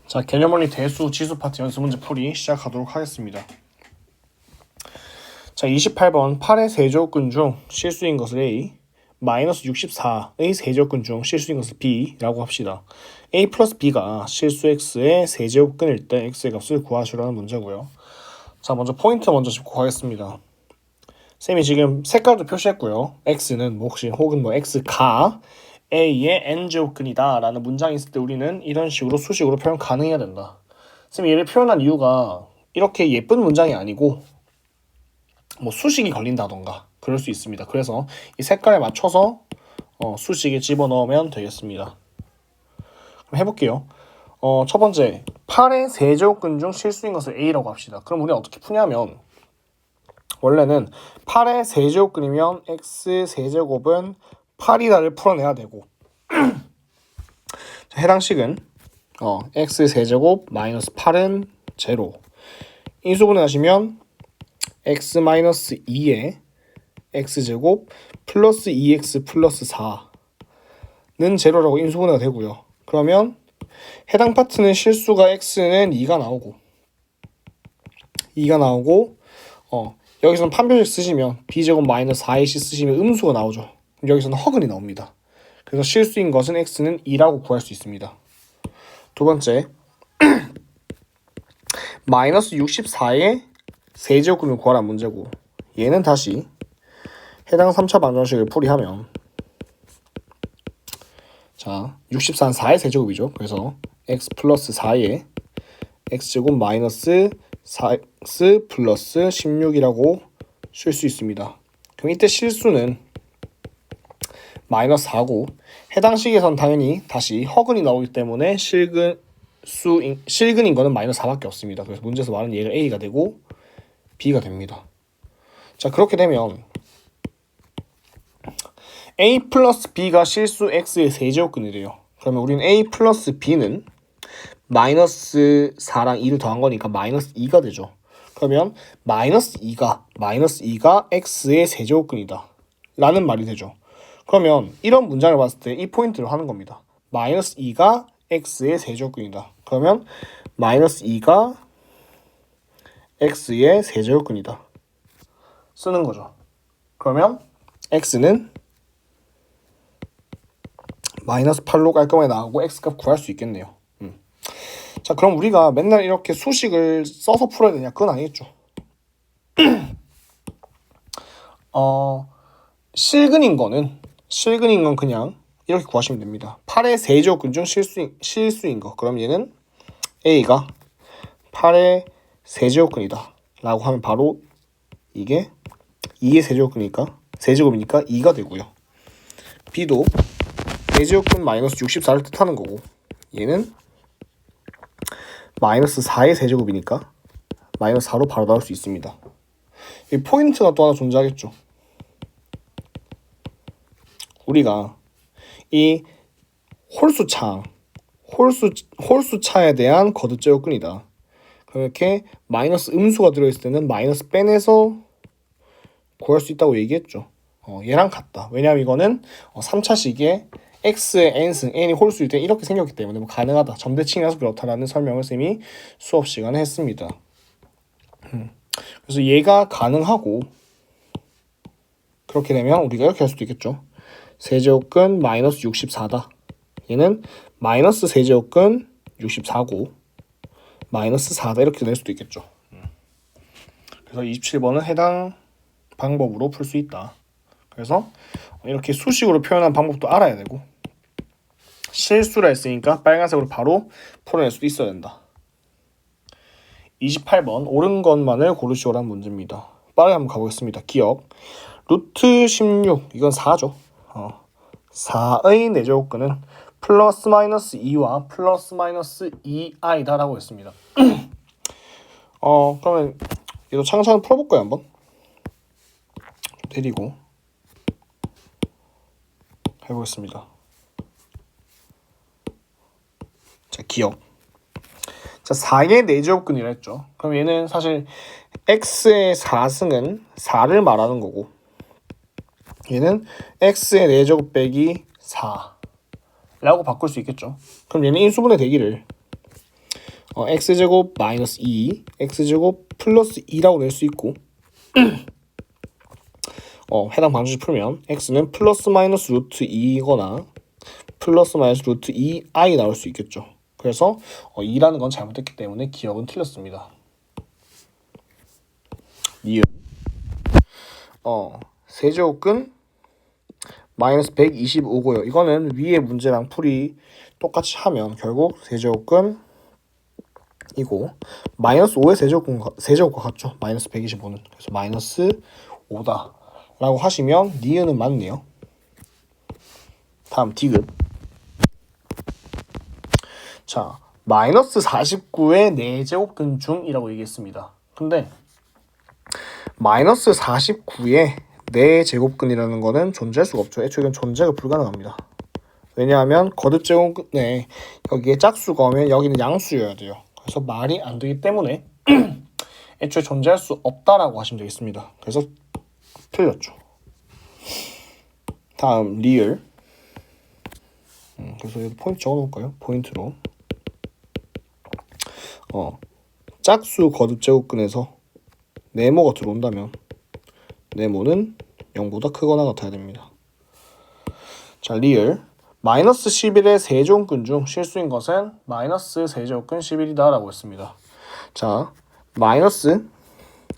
자, 개념원리 대수 지수 파트 연습 문제 풀이 시작하도록 하겠습니다. 자, 28번 8의 세제곱근 중 실수인 것을 A, 마이너스 64의 세제곱근 중 실수인 것을 B라고 합시다. A 플러스 B가 실수 X의 세제곱근일 때 X의 값을 구하시라는 문제고요. 자, 먼저 포인트 먼저 짚고 가겠습니다. 쌤이 지금 색깔도 표시했고요. X는 혹은 X가 A의 n제곱근이다 라는 문장이 있을 때 우리는 이런 식으로 수식으로 표현 가능해야 된다. 쌤이 얘를 표현한 이유가 이렇게 예쁜 문장이 아니고 수식이 걸린다던가 그럴 수 있습니다. 그래서 이 색깔에 맞춰서 수식에 집어넣으면 되겠습니다. 그럼 해볼게요. 첫 번째 8의 세제곱근 중 실수인 것을 A라고 합시다. 그럼 우리는 어떻게 푸냐면 원래는 8의 세제곱근이면 X 세제곱은 8이다를 풀어내야 되고 해당 식은 X 세제곱 마이너스 8은 제로. 인수분해 하시면 X 마이너스 2에 X제곱 플러스 2X 플러스 4는 제로라고 인수분해가 되고요. 그러면 해당 파트는 실수가 X는 2가 나오고 여기서는 판별식 쓰시면 B제곱 마이너스 4AC 쓰시면 음수가 나오죠. 여기서는 허근이 나옵니다. 그래서 실수인 것은 X는 2라고 구할 수 있습니다. 두 번째 마이너스 64의 세제곱근을 구하라는 문제고 얘는 다시 해당 3차 방정식을 풀이하면 자 64는 4의 세제곱이죠. 그래서 X 플러스 4의 X제곱 마이너스 4X 플러스 16이라고 쓸 수 있습니다. 그럼 이때 실수는 마이너스 4고 해당 식에선 당연히 다시 허근이 나오기 때문에 실근인 거는 마이너스 4밖에 없습니다. 그래서 문제에서 말하는 얘가 A가 되고 B가 됩니다. 자, 그렇게 되면 A 플러스 B가 실수 X의 세제곱근이래요. 그러면 우리는 A 플러스 B는 마이너스 4랑 2를 더한 거니까 마이너스 2가 되죠. 그러면 마이너스 2가 X의 세제곱근이다 라는 말이 되죠. 그러면 이런 문장을 봤을 때 이 포인트를 하는 겁니다. 마이너스 2가 X의 세제곱근이다. 그러면 마이너스 2가 X의 세제곱근이다 쓰는 거죠. 그러면 X는 마이너스 8로 깔끔하게 나가고 X값 구할 수 있겠네요. 자, 그럼 우리가 맨날 이렇게 수식을 써서 풀어야 되냐? 그건 아니겠죠. 실근인 건 그냥 이렇게 구하시면 됩니다. 8의 세제곱근 중 실수인 거. 그럼 얘는 A가 8의 세제곱근이다 라고 하면 바로 이게 2의 세제곱이니까 2가 되고요. B도 세제곱근 마이너스 64를 뜻하는 거고 얘는 마이너스 4의 세제곱이니까 마이너스 4로 바로 나올 수 있습니다. 이 포인트가 또 하나 존재하겠죠. 우리가 이 홀수차에 대한 거듭제곱근이다. 그렇게 마이너스 음수가 들어있을 때는 마이너스 빼내서 구할 수 있다고 얘기했죠. 얘랑 같다. 왜냐하면 이거는 3차식에 X의 n승, n이 홀수일 때 이렇게 생겼기 때문에 가능하다. 점대칭이라서 그렇다라는 설명을 쌤이 수업 시간에 했습니다. 그래서 얘가 가능하고 그렇게 되면 우리가 이렇게 할 수도 있겠죠. 세제곱근 마이너스 64다. 얘는 마이너스 세제곱근 64고 마이너스 4다 이렇게 낼 수도 있겠죠. 그래서 27번은 해당 방법으로 풀 수 있다. 그래서 이렇게 수식으로 표현한 방법도 알아야 되고 실수라 했으니까 빨간색으로 바로 풀어낼 수도 있어야 된다. 28번 옳은 것만을 고르시오라는 문제입니다. 빠르게 한번 가보겠습니다. 기억 루트 16 이건 4죠. 4의 내제곱근은 플러스 마이너스 2와 플러스 마이너스 2i다 라고 했습니다. 그러면 얘도 차근차근 풀어볼까요? 한번 데리고 해보겠습니다. 자, 기억. 자, 4의 내제곱근이라 했죠. 그럼 얘는 사실 x의 4승은 4를 말하는 거고 얘는 x의 4제곱 빼기 4라고 바꿀 수 있겠죠. 그럼 얘는 인수분해 되기를 x제곱 마이너스 2, x제곱 플러스 2라고 낼 수 있고 해당 방정식 풀면 x는 플러스 마이너스 루트 2거나 플러스 마이너스 루트 2i 나올 수 있겠죠. 그래서 2라는 건 잘못됐기 때문에 기억은 틀렸습니다. 니은 세제곱근 마이너스 125고요. 이거는 위에 문제랑 풀이 똑같이 하면 결국 세제곱근 이고 마이너스 5의 세제곱과 같죠. 마이너스 125는. 그래서 마이너스 5다 라고 하시면 니은은 맞네요. 다음 디귿. 자, 마이너스 49의 4제곱근 중이라고 얘기했습니다. 근데 마이너스 49의 4제곱근이라는 거는 존재할 수가 없죠. 애초에 이건 존재가 불가능합니다. 왜냐하면 거듭제곱근에 여기에 짝수가 오면 여기는 양수여야 돼요. 그래서 말이 안 되기 때문에 애초에 존재할 수 없다라고 하시면 되겠습니다. 그래서 틀렸죠. 다음 리을. 그래서 여기 포인트 적어놓을까요? 포인트로 짝수 거듭제곱근에서 네모가 들어온다면 네모는 0보다 크거나 같아야 됩니다. 자, 리을. 마이너스 11의 세제곱근 중 실수인 것은 마이너스 세제곱근 11이다 라고 했습니다. 자, 마이너스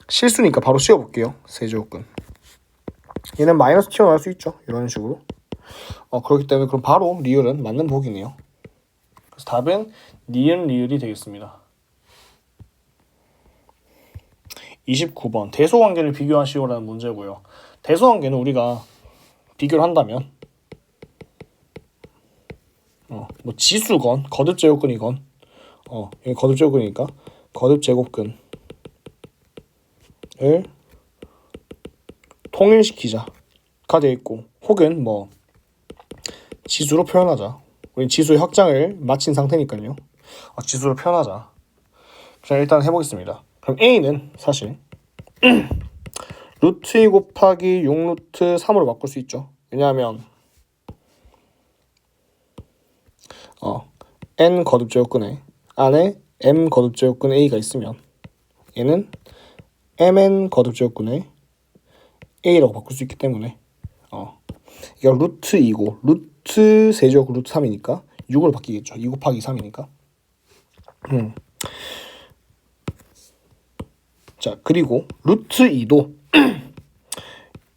실수니까 바로 씌워볼게요. 세제곱근. 얘는 마이너스 튀어나올 수 있죠. 이런 식으로. 그렇기 때문에 그럼 바로 리을은 맞는 보기네요. 그래서 답은 니은 리을이 되겠습니다. 29번 대소관계를 비교하시오라는 문제고요. 대소관계는 우리가 비교를 한다면 뭐 지수건 거듭제곱근이건 여기 거듭제곱근이니까 거듭제곱근을 통일시키자가 되어 있고 혹은 뭐 지수로 표현하자. 우린 지수의 확장을 마친 상태니까요. 지수로 표현하자. 자, 일단 해보겠습니다. 그럼 A는 사실 루트 2 곱하기 6루트 3으로 바꿀 수 있죠. 왜냐하면 n 거듭제곱근에 안에 m 거듭제곱근 A가 있으면 얘는 mn 거듭제곱근에 A라고 바꿀 수 있기 때문에 이게 루트 2고 루트 세제곱 루트 3이니까 6으로 바뀌겠죠. 2 곱하기 3이니까. 자, 그리고 루트 2도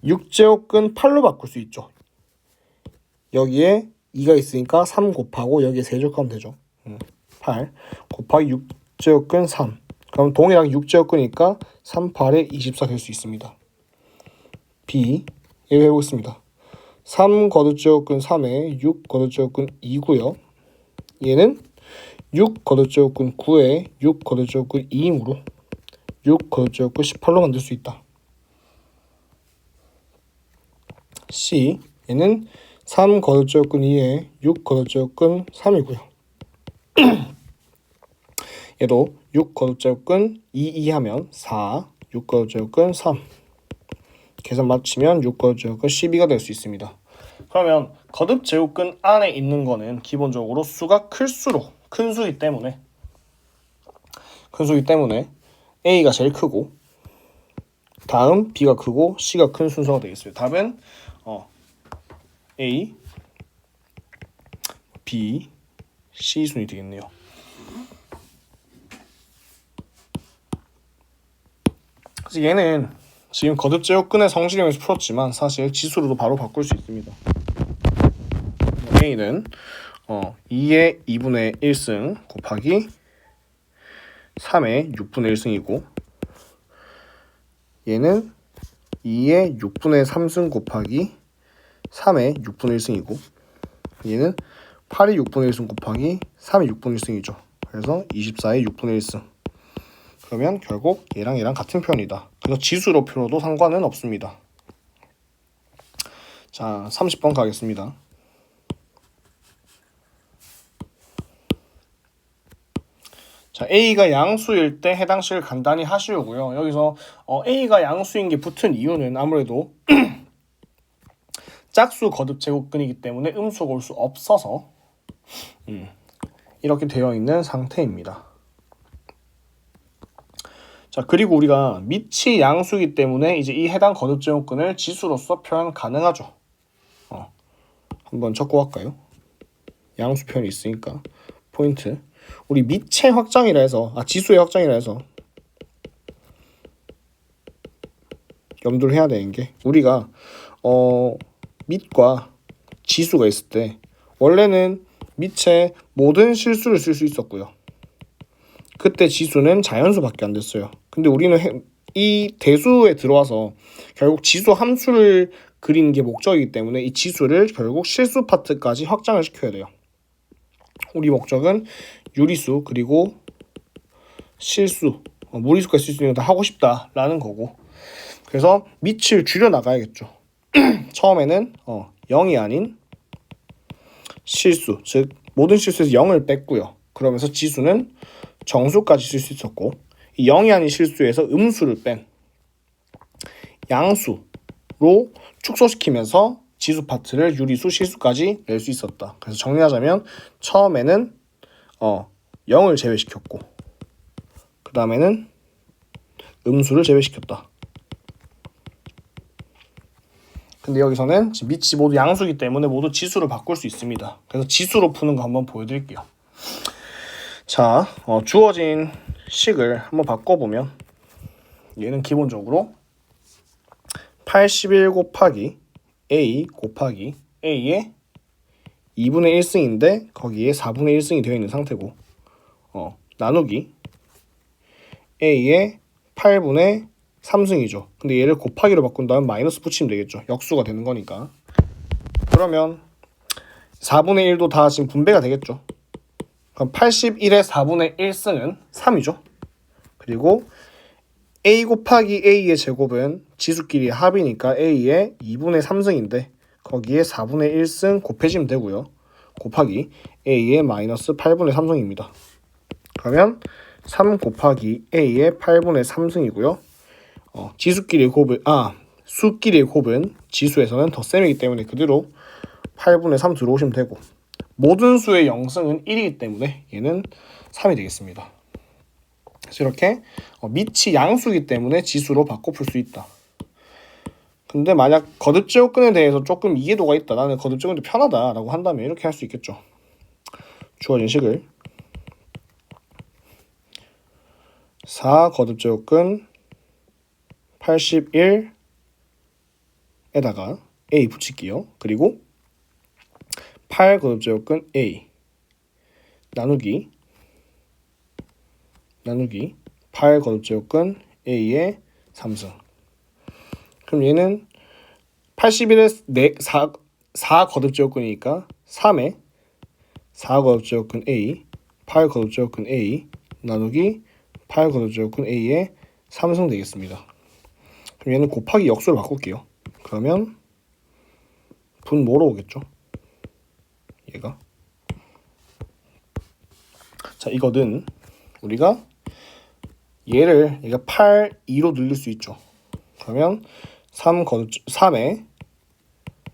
6제곱근 8로 바꿀 수 있죠. 여기에 2가 있으니까 3 곱하고 여기에 세제곱하면 되죠. 8 곱하기 6제곱근 3. 그럼 동일하게 6제곱근이니까 3, 8에 24 될 수 있습니다. B 이거 해보겠습니다. 3 거듭제곱근 3에 6 거듭제곱근 2고요. 얘는 6 거듭제곱근 9에 6 거듭제곱근 2이므로 6 거듭제곱근 18로 만들 수 있다. C 얘는 3 거듭제곱근 2에 6 거듭제곱근 3이고요. 얘도 6 거듭제곱근 2 하면 4, 6 거듭제곱근 3. 계산 마치면 6 거듭제곱근 12가 될 수 있습니다. 그러면 거듭제곱근 안에 있는 거는 기본적으로 수가 클수록 큰 수이기 때문에 A가 제일 크고 다음 B가 크고 C가 큰 순서가 되겠습니다. 답은 A, B, C 순이 되겠네요. 그래서 얘는 지금 거듭제곱근의 성질형에서 풀었지만 사실 지수로도 바로 바꿀 수 있습니다. A는 2의 2분의 1승 곱하기 3의 6분의 1승이고 얘는 2의 6분의 3승 곱하기 3의 6분의 1승이고 얘는 8의 6분의 1승 곱하기 3의 6분의 1승이죠. 그래서 24의 6분의 1승. 그러면 결국 얘랑 같은 편이다. 그래서 지수로 풀어도 상관은 없습니다. 자, 30번 가겠습니다. 자, A가 양수일 때 해당 식을 간단히 하시고요. 여기서 A가 양수인 게 붙은 이유는 아무래도 짝수 거듭 제곱근이기 때문에 음수가 올 수 없어서 이렇게 되어 있는 상태입니다. 자, 그리고 우리가 밑이 양수이기 때문에 이제 이 해당 거듭제곱근을 지수로서 표현 가능하죠. 한번 적고 갈까요? 양수 표현이 있으니까 포인트. 우리 밑의 확장이라 해서 지수의 확장이라 해서 염두를 해야 되는 게 우리가 밑과 지수가 있을 때 원래는 밑에 모든 실수를 쓸 수 있었고요. 그때 지수는 자연수밖에 안 됐어요. 근데 우리는 이 대수에 들어와서 결국 지수 함수를 그리는 게 목적이기 때문에 이 지수를 결국 실수 파트까지 확장을 시켜야 돼요. 우리 목적은 유리수 그리고 실수, 무리수까지 쓸 수 있는 거 다 하고 싶다라는 거고. 그래서 밑을 줄여 나가야겠죠. 처음에는 0이 아닌 실수, 즉 모든 실수에서 0을 뺐고요. 그러면서 지수는 정수까지 쓸 수 있었고, 이 0이 아닌 실수에서 음수를 뺀 양수로 축소시키면서 지수 파트를 유리수, 실수까지 낼 수 있었다. 그래서 정리하자면 처음에는 0을 제외시켰고 그 다음에는 음수를 제외시켰다. 근데 여기서는 지금 밑이 모두 양수이기 때문에 모두 지수로 바꿀 수 있습니다. 그래서 지수로 푸는 거 한번 보여드릴게요. 자, 주어진 식을 한번 바꿔보면 얘는 기본적으로 81 곱하기 a 곱하기 a의 2분의 1승인데 거기에 4분의 1승이 되어 있는 상태고 나누기 a의 8분의 3승이죠. 근데 얘를 곱하기로 바꾼다면 마이너스 붙이면 되겠죠. 역수가 되는 거니까. 그러면 4분의 1도 다 지금 분배가 되겠죠. 그럼 81의 4분의 1승은 3이죠. 그리고 a 곱하기 a의 제곱은 지수끼리 합이니까 a의 2분의 3승인데 거기에 4분의 1승 곱해지면 되고요. 곱하기 a의 마이너스 8분의 3승입니다. 그러면 3 곱하기 a의 8분의 3승이고요. 지수끼리의 곱은 수끼리의 곱은 지수에서는 덧셈이기 때문에 그대로 8분의 3 들어오시면 되고, 모든 수의 0승은 1이기 때문에 얘는 3이 되겠습니다. 그래서 이렇게 밑이 양수이기 때문에 지수로 바꿔 풀 수 있다. 근데 만약 거듭제곱근에 대해서 조금 이해도가 있다, 나는 거듭제곱근이 편하다라고 한다면 이렇게 할 수 있겠죠. 주어진 식을 4 거듭제곱근 81에다가 a 붙일게요. 그리고 8 거듭제곱근 a 나누기 8 거듭제곱근 a의 3승. 그럼 얘는 81의 4 거듭제곱근이니까 3에 4 거듭제곱근 a 8 거듭제곱근 a 나누기 8 거듭제곱근 a의 3승 되겠습니다. 그럼 얘는 곱하기 역수로 바꿀게요. 그러면 분모로 오겠죠. 얘가. 자, 이거는 우리가 얘가 8, 2로 늘릴 수 있죠. 그러면 3에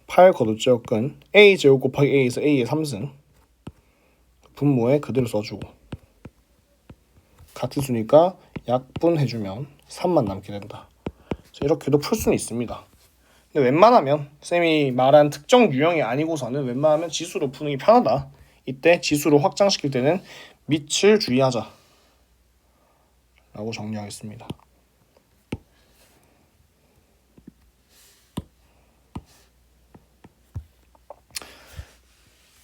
8 거듭제곱근 a 제곱 곱하기 a에서 a의 3승 분모에 그대로 써주고 같은 수니까 약분해주면 3만 남게 된다. 이렇게도 풀 수는 있습니다. 근데 웬만하면 쌤이 말한 특정 유형이 아니고서는 웬만하면 지수로 푸는 게 편하다. 이때 지수로 확장시킬 때는 밑을 주의하자 라고 정리하겠습니다.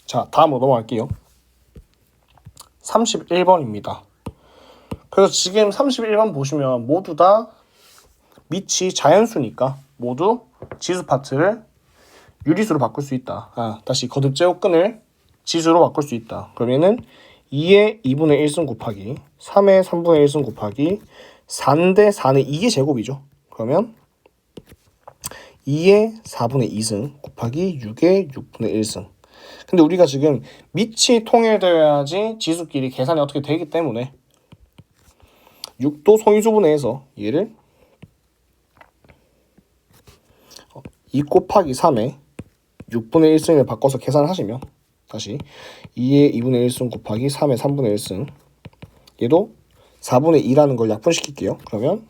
자, 다음으로 넘어갈게요. 31번입니다. 그래서 지금 31번 보시면 모두 다 밑이 자연수니까 모두 지수 파트를 유리수로 바꿀 수 있다. 다시 거듭제곱근을 지수로 바꿀 수 있다. 그러면은 2의 2분의 1승 곱하기 3의 3분의 1승 곱하기 4인데 4는 2의 제곱이죠. 그러면 2의 4분의 2승 곱하기 6의 6분의 1승. 근데 우리가 지금 밑이 통일되어야지 지수끼리 계산이 어떻게 되기 때문에 6도 소인수분해해서 얘를 2 곱하기 3에 6분의 1승을 바꿔서 계산하시면 다시 2의 2분의 1승 곱하기 3의 3분의 1승 얘도 4분의 2라는 걸 약분시킬게요. 그러면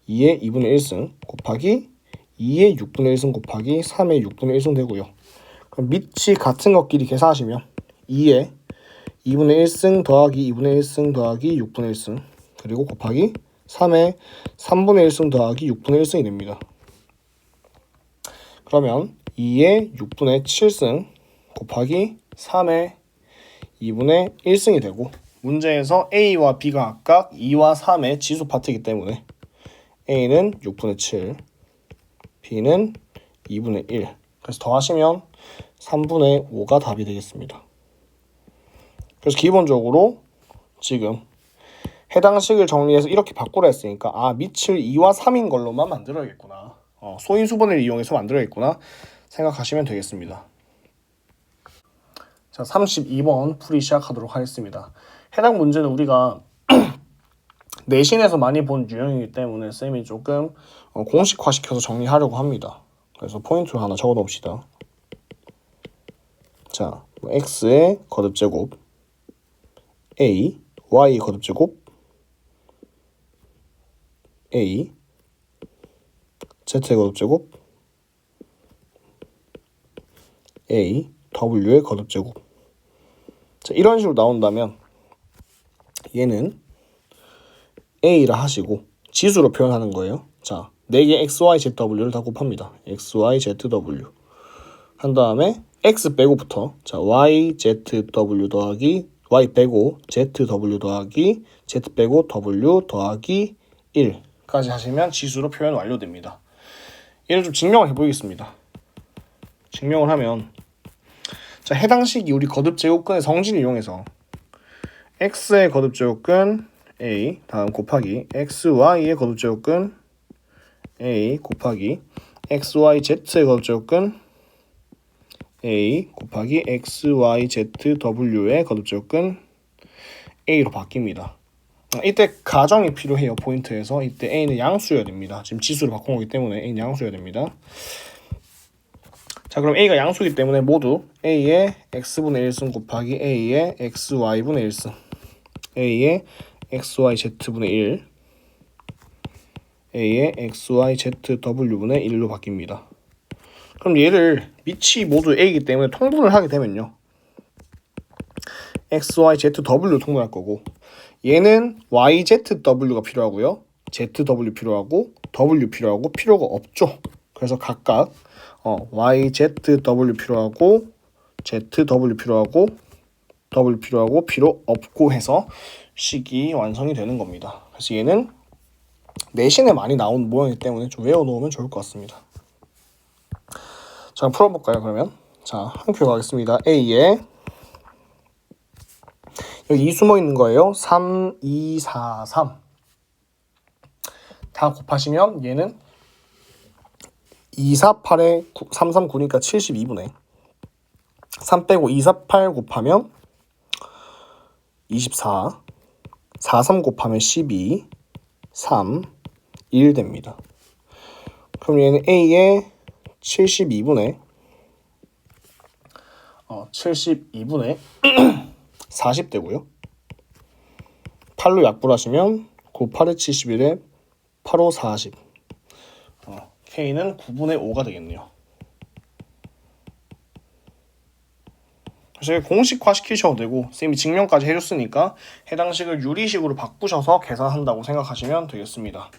2의 2분의 1승 곱하기 2의 6분의 1승 곱하기 3의 6분의 1승 되고요. 그럼 밑이 같은 것끼리 계산하시면 2의 2분의 1승 더하기 2분의 1승 더하기 6분의 1승 그리고 곱하기 3의 3분의 1승 더하기 6분의 1승이 됩니다. 그러면 2의 6분의 7승 곱하기 3의 2분의 1승이 되고 문제에서 A와 B가 각각 2와 3의 지수 파트이기 때문에 A는 6분의 7, B는 2분의 1 그래서 더하시면 3분의 5가 답이 되겠습니다. 그래서 기본적으로 지금 해당 식을 정리해서 이렇게 바꾸라 했으니까 밑을 2와 3인 걸로만 만들어야겠구나. 소인수분해를 이용해서 만들어야겠구나 생각하시면 되겠습니다. 자, 32번 풀이 시작하도록 하겠습니다. 해당 문제는 우리가 내신에서 많이 본 유형이기 때문에 쌤이 조금 공식화시켜서 정리하려고 합니다. 그래서 포인트를 하나 적어 놓읍시다. 자, x의 거듭제곱 a, y의 거듭제곱 a, z의 거듭제곱 a, w의 거듭제곱. 자, 이런 식으로 나온다면 얘는 a라 하시고 지수로 표현하는 거예요. 자, 4개 x, y, z, w를 다 곱합니다. x, y, z, w 한 다음에 x 빼고부터 자, y, z, w 더하기 y 빼고 z, w 더하기 z 빼고 w 더하기 1까지 하시면 지수로 표현 완료됩니다. 얘를 좀 증명을 해보겠습니다. 증명을 하면 자, 해당 식이 우리 거듭제곱근의 성질을 이용해서 x의 거듭제곱근 a 다음 곱하기 xy의 거듭제곱근 a 곱하기 xyz의 거듭제곱근 a 곱하기 xyzw의 거듭제곱근 a로 바뀝니다. 이때 가정이 필요해요. 포인트에서 이때 a는 양수여야 됩니다. 지금 지수로 바꾼 거기 때문에 a는 양수여야 됩니다. 자, 그럼 a가 양수이기 때문에 모두 a의 x분의 1승 곱하기 a의 xy분의 1승 a의 xyz분의 1 a의 xyzw분의 1로 바뀝니다. 그럼 얘를 밑이 모두 a이기 때문에 통분을 하게 되면요 xyzw 통분할 거고 얘는 yzw가 필요하고요 zw 필요하고 w 필요하고 필요가 없죠. 그래서 각각 yzw 필요하고 zw 필요하고 w 필요하고 필요 없고 해서 식이 완성이 되는 겁니다. 그래서 얘는 내신에 많이 나온 모양이기 때문에 좀 외워놓으면 좋을 것 같습니다. 자, 풀어볼까요? 그러면 자, 한 표 가겠습니다. A에 여기 2 숨어 있는 거예요. 3, 2, 4, 3 다 곱하시면 얘는 2, 4, 8에 3, 3, 9니까 72분의 3 빼고 2, 4, 8 곱하면 24 4, 3 곱하면 12 3, 1 됩니다. 그럼 얘는 A에 72분의 40 되고요. 8로 약분하시면 9, 8에 71에 8, 5, 40 K는 9분의 5가 되겠네요. 사실 공식화 시키셔도 되고 쌤이 증명까지 해줬으니까 해당 식을 유리식으로 바꾸셔서 계산한다고 생각하시면 되겠습니다.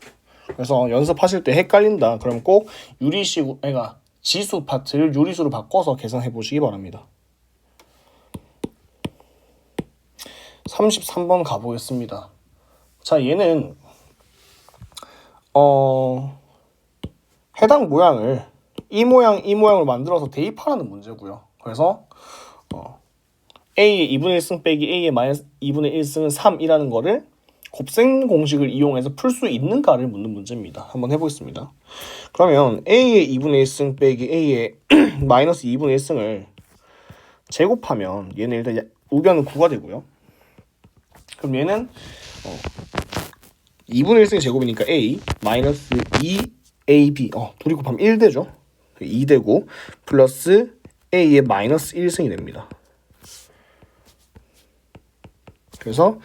그래서 연습하실 때 헷갈린다 그럼 꼭 유리식, 그러니까 지수 파트를 유리수로 바꿔서 계산해 보시기 바랍니다. 33번 가보겠습니다. 자, 얘는 해당 모양을 이 모양을 만들어서 대입하라는 문제고요. 그래서 A의 2분의 1승 빼기 A의 마이너스 2분의 1승은 3이라는 거를 곱셈 공식을 이용해서 풀 수 있는가를 묻는 문제입니다. 한번 해보겠습니다. 그러면 A의 2분의 1승 빼기 A의 마이너스 2분의 1승을 제곱하면 얘는 일단 우변은 9가 되고요. 그럼 얘는 2분의 1승의 제곱이니까 A 마이너스 2AB 둘이 곱하면 1 되죠. 2 되고 플러스 A의 마이너스 1승이 됩니다. 그래서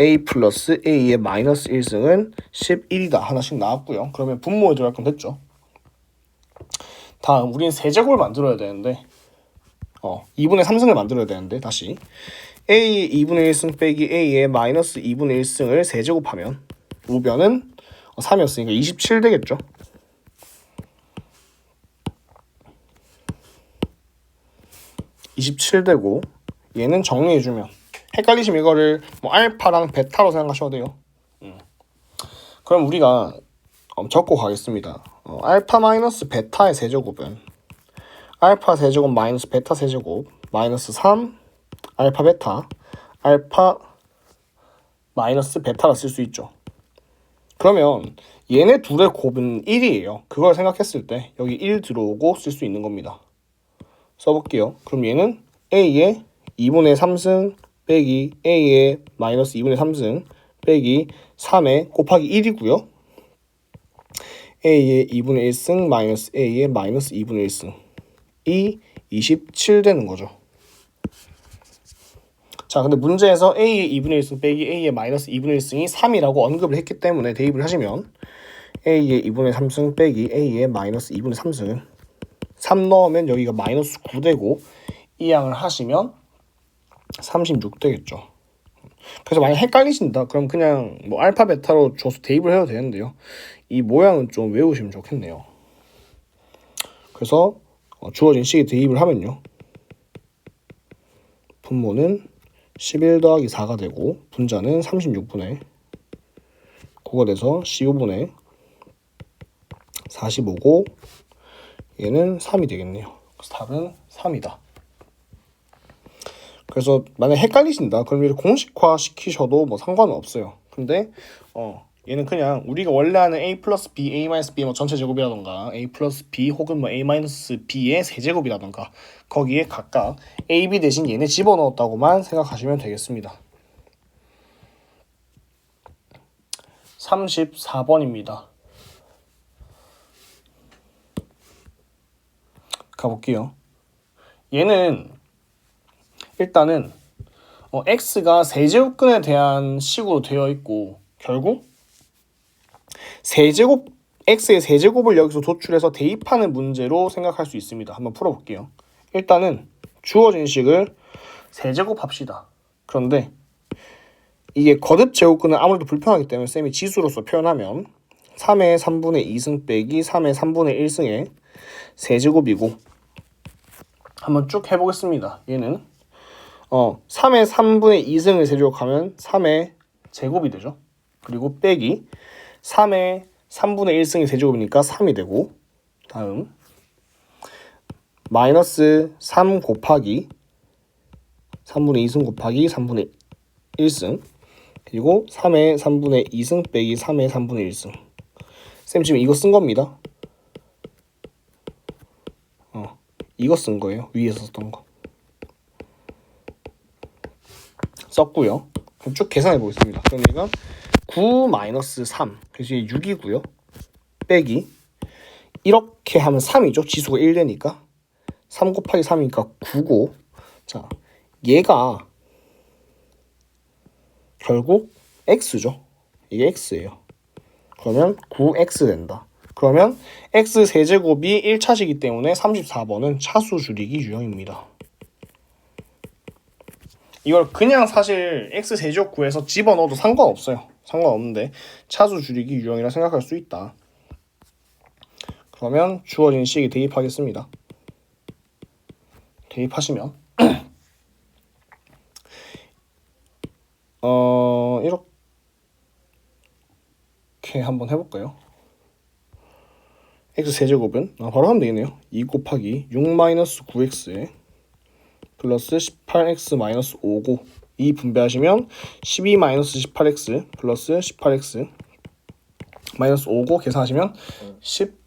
a 플러스 a의 마이너스 1승은 11이다. 하나씩 나왔고요. 그러면 분모에 들어갈 건 됐죠. 다음 우리는 세제곱을 만들어야 되는데 2분의 3승을 만들어야 되는데 다시 a의 2분의 1승 빼기 a의 마이너스 2분의 1승을 세제곱하면 우변은 3이었으니까 27 되겠죠. 27 되고 얘는 정리해주면 헷갈리시면 이거를 뭐 알파랑 베타로 생각하셔도 돼요. 그럼 우리가 적고 가겠습니다. 알파 마이너스 베타의 세제곱은 알파 세제곱 마이너스 베타 세제곱 마이너스 3 알파 베타 알파 마이너스 베타라 쓸 수 있죠. 그러면 얘네 둘의 곱은 1이에요. 그걸 생각했을 때 여기 1 들어오고 쓸 수 있는 겁니다. 써볼게요. 그럼 얘는 a의 2분의 3승 빼기 a의 마이너스 2분의 3승 빼기 3의 곱하기 1이고요. a의 2분의 1승 마이너스 a의 마이너스 2분의 1승 이 27 되는 거죠. 자, 근데 문제에서 a의 2분의 1승 빼기 a의 마이너스 2분의 1승이 3이라고 언급을 했기 때문에 대입을 하시면 a의 2분의 3승 빼기 a의 마이너스 2분의 3승은 3 넣으면 여기가 마이너스 9 되고 이 양을 하시면 36 되겠죠. 그래서 만약 헷갈리신다 그럼 그냥 뭐 알파 베타로 줘서 대입을 해도 되는데요. 이 모양은 좀 외우시면 좋겠네요. 그래서 주어진 식에 대입을 하면요. 분모는 11 더하기 4가 되고 분자는 36분의 9가 돼서 15분의 45고 얘는 3이 되겠네요. 그래서 답은 3이다. 그래서 만약 헷갈리신다 그럼 이렇게 공식화 시키셔도 뭐 상관은 없어요. 근데 얘는 그냥 우리가 원래 하는 a 플러스 b, a 마이너스 b 뭐 전체 제곱이라던가 a 플러스 b 혹은 뭐 a 마이너스 b의 세제곱이라던가 거기에 각각 a, b 대신 얘네 집어넣었다고만 생각하시면 되겠습니다. 34번입니다. 가볼게요. 얘는 일단은 x가 세제곱근에 대한 식으로 되어 있고 결국 x의 세제곱을 여기서 도출해서 대입하는 문제로 생각할 수 있습니다. 한번 풀어볼게요. 일단은 주어진 식을 세제곱 합시다. 그런데 이게 거듭 제곱근은 아무래도 불편하기 때문에 쌤이 지수로서 표현하면 3의 3분의 2승 빼기 3의 3분의 1승의 세제곱이고 한번 쭉 해보겠습니다. 얘는 3의 3분의 2승을 세제곱하면 3의 제곱이 되죠. 그리고 빼기 3의 3분의 1승이 세제곱이니까 3이 되고 다음 마이너스 3 곱하기 3분의 2승 곱하기 3분의 1승 그리고 3의 3분의 2승 빼기 3의 3분의 1승 쌤 지금 이거 쓴 겁니다. 이거 쓴 거예요. 위에서 썼던 거 썼고요. 그럼 쭉 계산해 보겠습니다. 그럼 얘가 9 마이너스 3 그래서 6이고요. 빼기 이렇게 하면 3이죠. 지수가 1 되니까 3 곱하기 3이니까 9고 자 얘가 결국 x죠. 이게 x예요. 그러면 9x 된다. 그러면 x 세제곱이 1차시기 때문에 34번은 차수 줄이기 유형입니다. 이걸 그냥 사실 x 세제곱 구해서 집어넣어도 상관없어요. 상관없는데 차수 줄이기 유형이라 생각할 수 있다. 그러면 주어진 식에 대입하겠습니다. 대입하시면 이렇게 한번 해볼까요? x 세제곱은 바로 하면 되겠네요. 2 곱하기 6 마이너스 9x에 플러스 18x 마이너스 5고 2 분배하시면 12 마이너스 18x 플러스 18x 마이너스 5고 계산하시면 10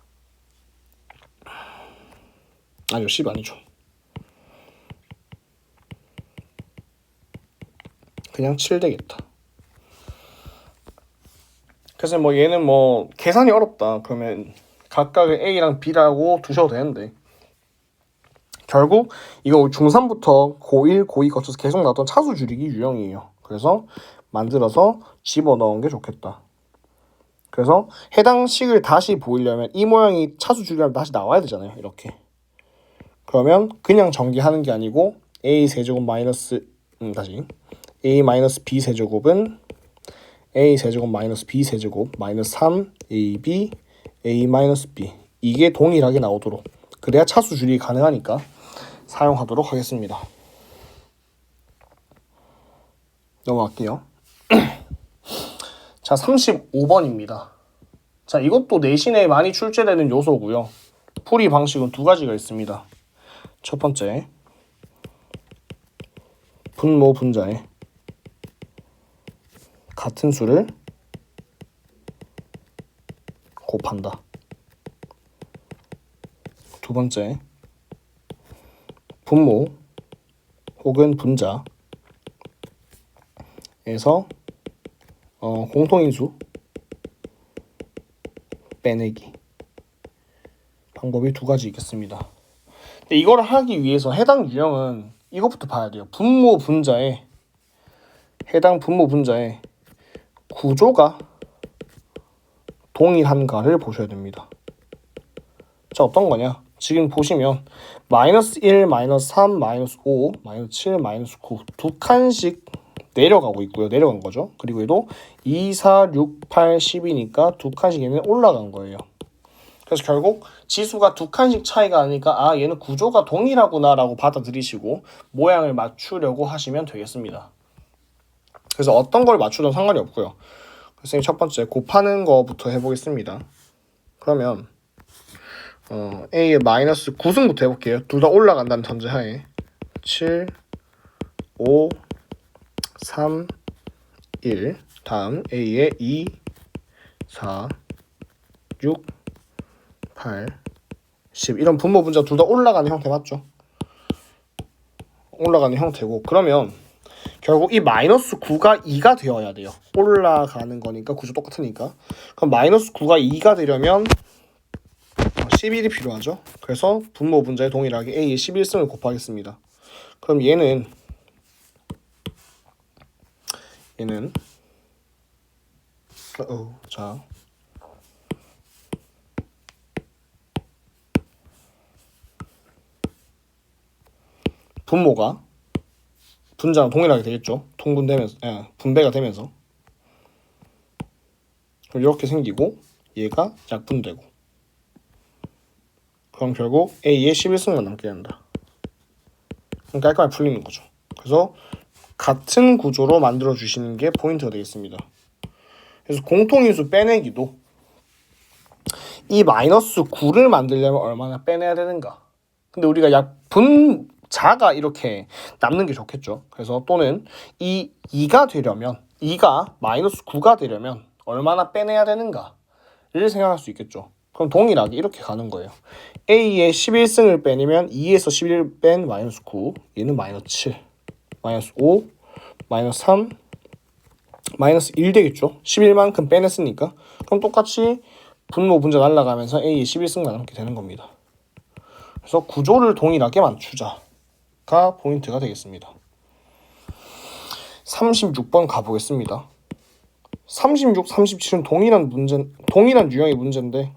아니요 10 아니죠. 그냥 7 되겠다. 그래서 뭐 얘는 뭐 계산이 어렵다 그러면 각각의 A랑 B라고 두셔도 되는데 결국 이거 중3부터 고1, 고2 거쳐서 계속 나왔던 차수 줄이기 유형이에요. 그래서 만들어서 집어넣은 게 좋겠다. 그래서 해당 식을 다시 보이려면 이 모양이 차수 줄이라면 다시 나와야 되잖아요. 이렇게. 그러면 그냥 전개하는 게 아니고 a 세제곱 마이너스 다시 a 마이너스 b 세제곱은 a 세제곱 마이너스 b 세제곱 마이너스 3ab a 마이너스 b 이게 동일하게 나오도록 그래야 차수 줄이 가능하니까 사용하도록 하겠습니다. 넘어갈게요. 자, 35번입니다. 자, 이것도 내신에 많이 출제되는 요소고요. 풀이 방식은 두 가지가 있습니다. 첫 번째, 분모 분자에 같은 수를 곱한다. 두 번째, 분모 혹은 분자에서 공통인수 빼내기 방법이 두 가지 있겠습니다. 근데 이걸 하기 위해서 해당 유형은 이것부터 봐야 돼요. 해당 분모 분자의 구조가 동일한가를 보셔야 됩니다. 자, 어떤 거냐? 지금 보시면 마이너스 1, 마이너스 3, 마이너스 5, 마이너스 7, 마이너스 9 두 칸씩 내려가고 있고요. 내려간 거죠. 그리고 얘도 2, 4, 6, 8, 10이니까 두 칸씩 얘는 올라간 거예요. 그래서 결국 지수가 두 칸씩 차이가 나니까 아, 얘는 구조가 동일하구나 라고 받아들이시고 모양을 맞추려고 하시면 되겠습니다. 그래서 어떤 걸 맞추든 상관이 없고요. 그래서 첫 번째 곱하는 거부터 해보겠습니다. 그러면 A의 마이너스 9승부터 해볼게요. 둘 다 올라간다는 전제하에 7, 5, 3, 1 다음 A의 2, 4, 6, 8, 10 이런 분모 분자 둘 다 올라가는 형태 맞죠? 올라가는 형태고 그러면 결국 이 마이너스 9가 2가 되어야 돼요. 올라가는 거니까 구조 똑같으니까. 그럼 마이너스 9가 2가 되려면 11이 필요하죠. 그래서 분모 분자에 동일하게 A의 11승을 곱하겠습니다. 그럼 얘는 자 분모가 분자랑 동일하게 되겠죠. 통분되면서 분배가 되면서 그럼 이렇게 생기고 얘가 약분되고 그럼 결국 A의 11승만 남게 된다. 그럼 깔끔하게 풀리는 거죠. 그래서 같은 구조로 만들어 주시는 게 포인트가 되겠습니다. 그래서 공통인수 빼내기도 이 마이너스 9를 만들려면 얼마나 빼내야 되는가. 근데 우리가 분자가 이렇게 남는 게 좋겠죠. 그래서 또는 이 2가 되려면 2가 마이너스 9가 되려면 얼마나 빼내야 되는가를 생각할 수 있겠죠. 그럼 동일하게 이렇게 가는 거예요. A의 11승을 빼내면 2에서 11 뺀 마이너스 9 얘는 마이너스 7 마이너스 5 마이너스 3 마이너스 1 되겠죠. 11만큼 빼냈으니까. 그럼 똑같이 분모 분자 날라가면서 A의 11승만 남게 되는 겁니다. 그래서 구조를 동일하게 맞추자가 포인트가 되겠습니다. 36번 가보겠습니다. 36, 37은 동일한 유형의 문제인데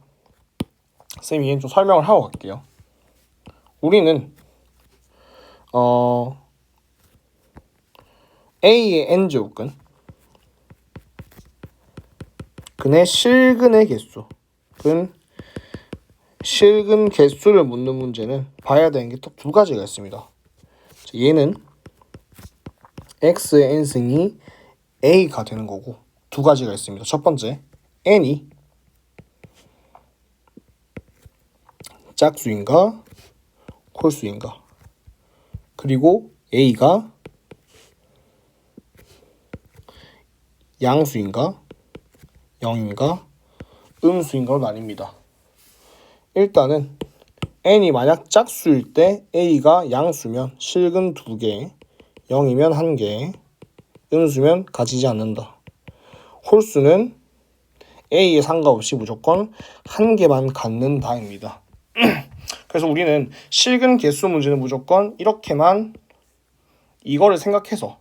쌤이 얘는 좀 설명을 하고 갈게요. 우리는 A의 n제곱근 근의 실근의 개수 실근 개수를 묻는 문제는 봐야 되는 게 딱 두 가지가 있습니다. 얘는 x의 n승이 a가 되는 거고 두 가지가 있습니다. 첫 번째 n이 짝수인가 홀수인가 그리고 a가 양수인가 0인가 음수인가로 나뉩니다. 일단은 n이 만약 짝수일 때 a가 양수면 실근 2개 0이면 1개 음수면 가지지 않는다. 홀수는 a에 상관없이 무조건 1개만 갖는다입니다. 그래서 우리는 실근 개수 문제는 무조건 이렇게만 이거를 생각해서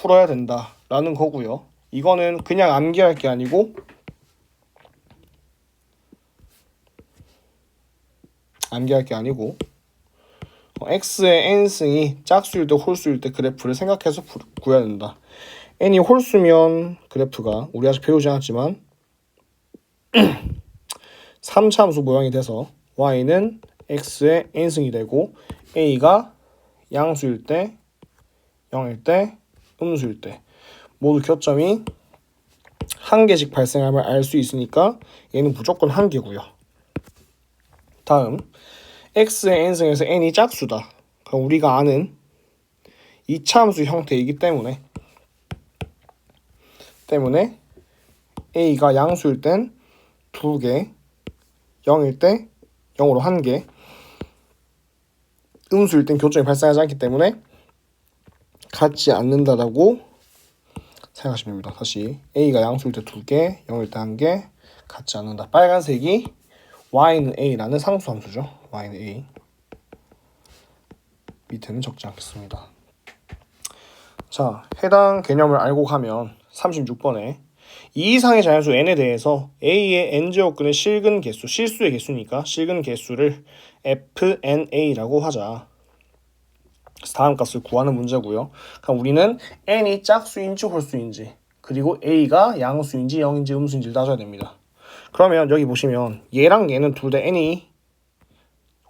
풀어야 된다라는 거고요. 이거는 그냥 암기할 게 아니고 x의 n승이 짝수일 때 홀수일 때 그래프를 생각해서 구해야 된다. n이 홀수면 그래프가 우리 아직 배우지 않았지만 3차함수 모양이 돼서 y는 x의 n승이 되고 a가 양수일 때 0일 때 음수일 때 모두 교점이 한 개씩 발생함을 알 수 있으니까 얘는 무조건 한 개고요. 다음 x의 n승에서 n이 짝수다. 그럼 우리가 아는 2차함수 형태이기 때문에 a가 양수일 땐 2개, 0일 때 0으로 1개, 음수일 땐 교점이 발생하지 않기 때문에 같지 않는다라고 생각하시면 됩니다. 다시 a가 양수일 때 2개, 0일 때 1개, 같지 않는다. 빨간색이 y는 a라는 상수함수죠. y는 a. 밑에는 적지 않겠습니다. 자, 해당 개념을 알고 가면 36번에 이 이상의 자연수 n에 대해서 a의 n제곱근의 실근 개수, 실수의 개수니까 실근 개수를 fna라고 하자. 그래서 다음 값을 구하는 문제고요. 그럼 우리는 n이 짝수인지 홀수인지 그리고 a가 양수인지 0인지 음수인지를 따져야 됩니다. 그러면 여기 보시면 얘랑 얘는 둘 다 n이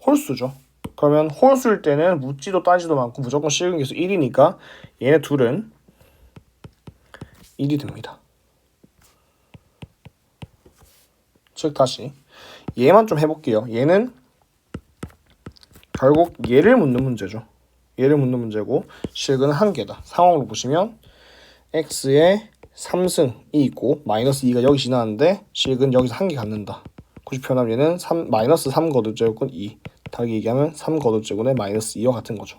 홀수죠. 그러면 홀수일 때는 묻지도 따지도 많고 무조건 실근 개수 1이니까 얘네 둘은 1이 됩니다. 즉 다시 얘만 좀 해볼게요. 얘는 결국 얘를 묻는 문제죠. 얘를 묻는 문제고 실근은 한 개다. 상황으로 보시면 x의 3승이 있고 마이너스 2가 여기 지나는데 실근 여기서 한 개 갖는다. 굳이 표현하면 얘는 마이너스 3 거듭제곱근 2. 다르게 얘기하면 3 거듭제곱의 마이너스 2와 같은 거죠.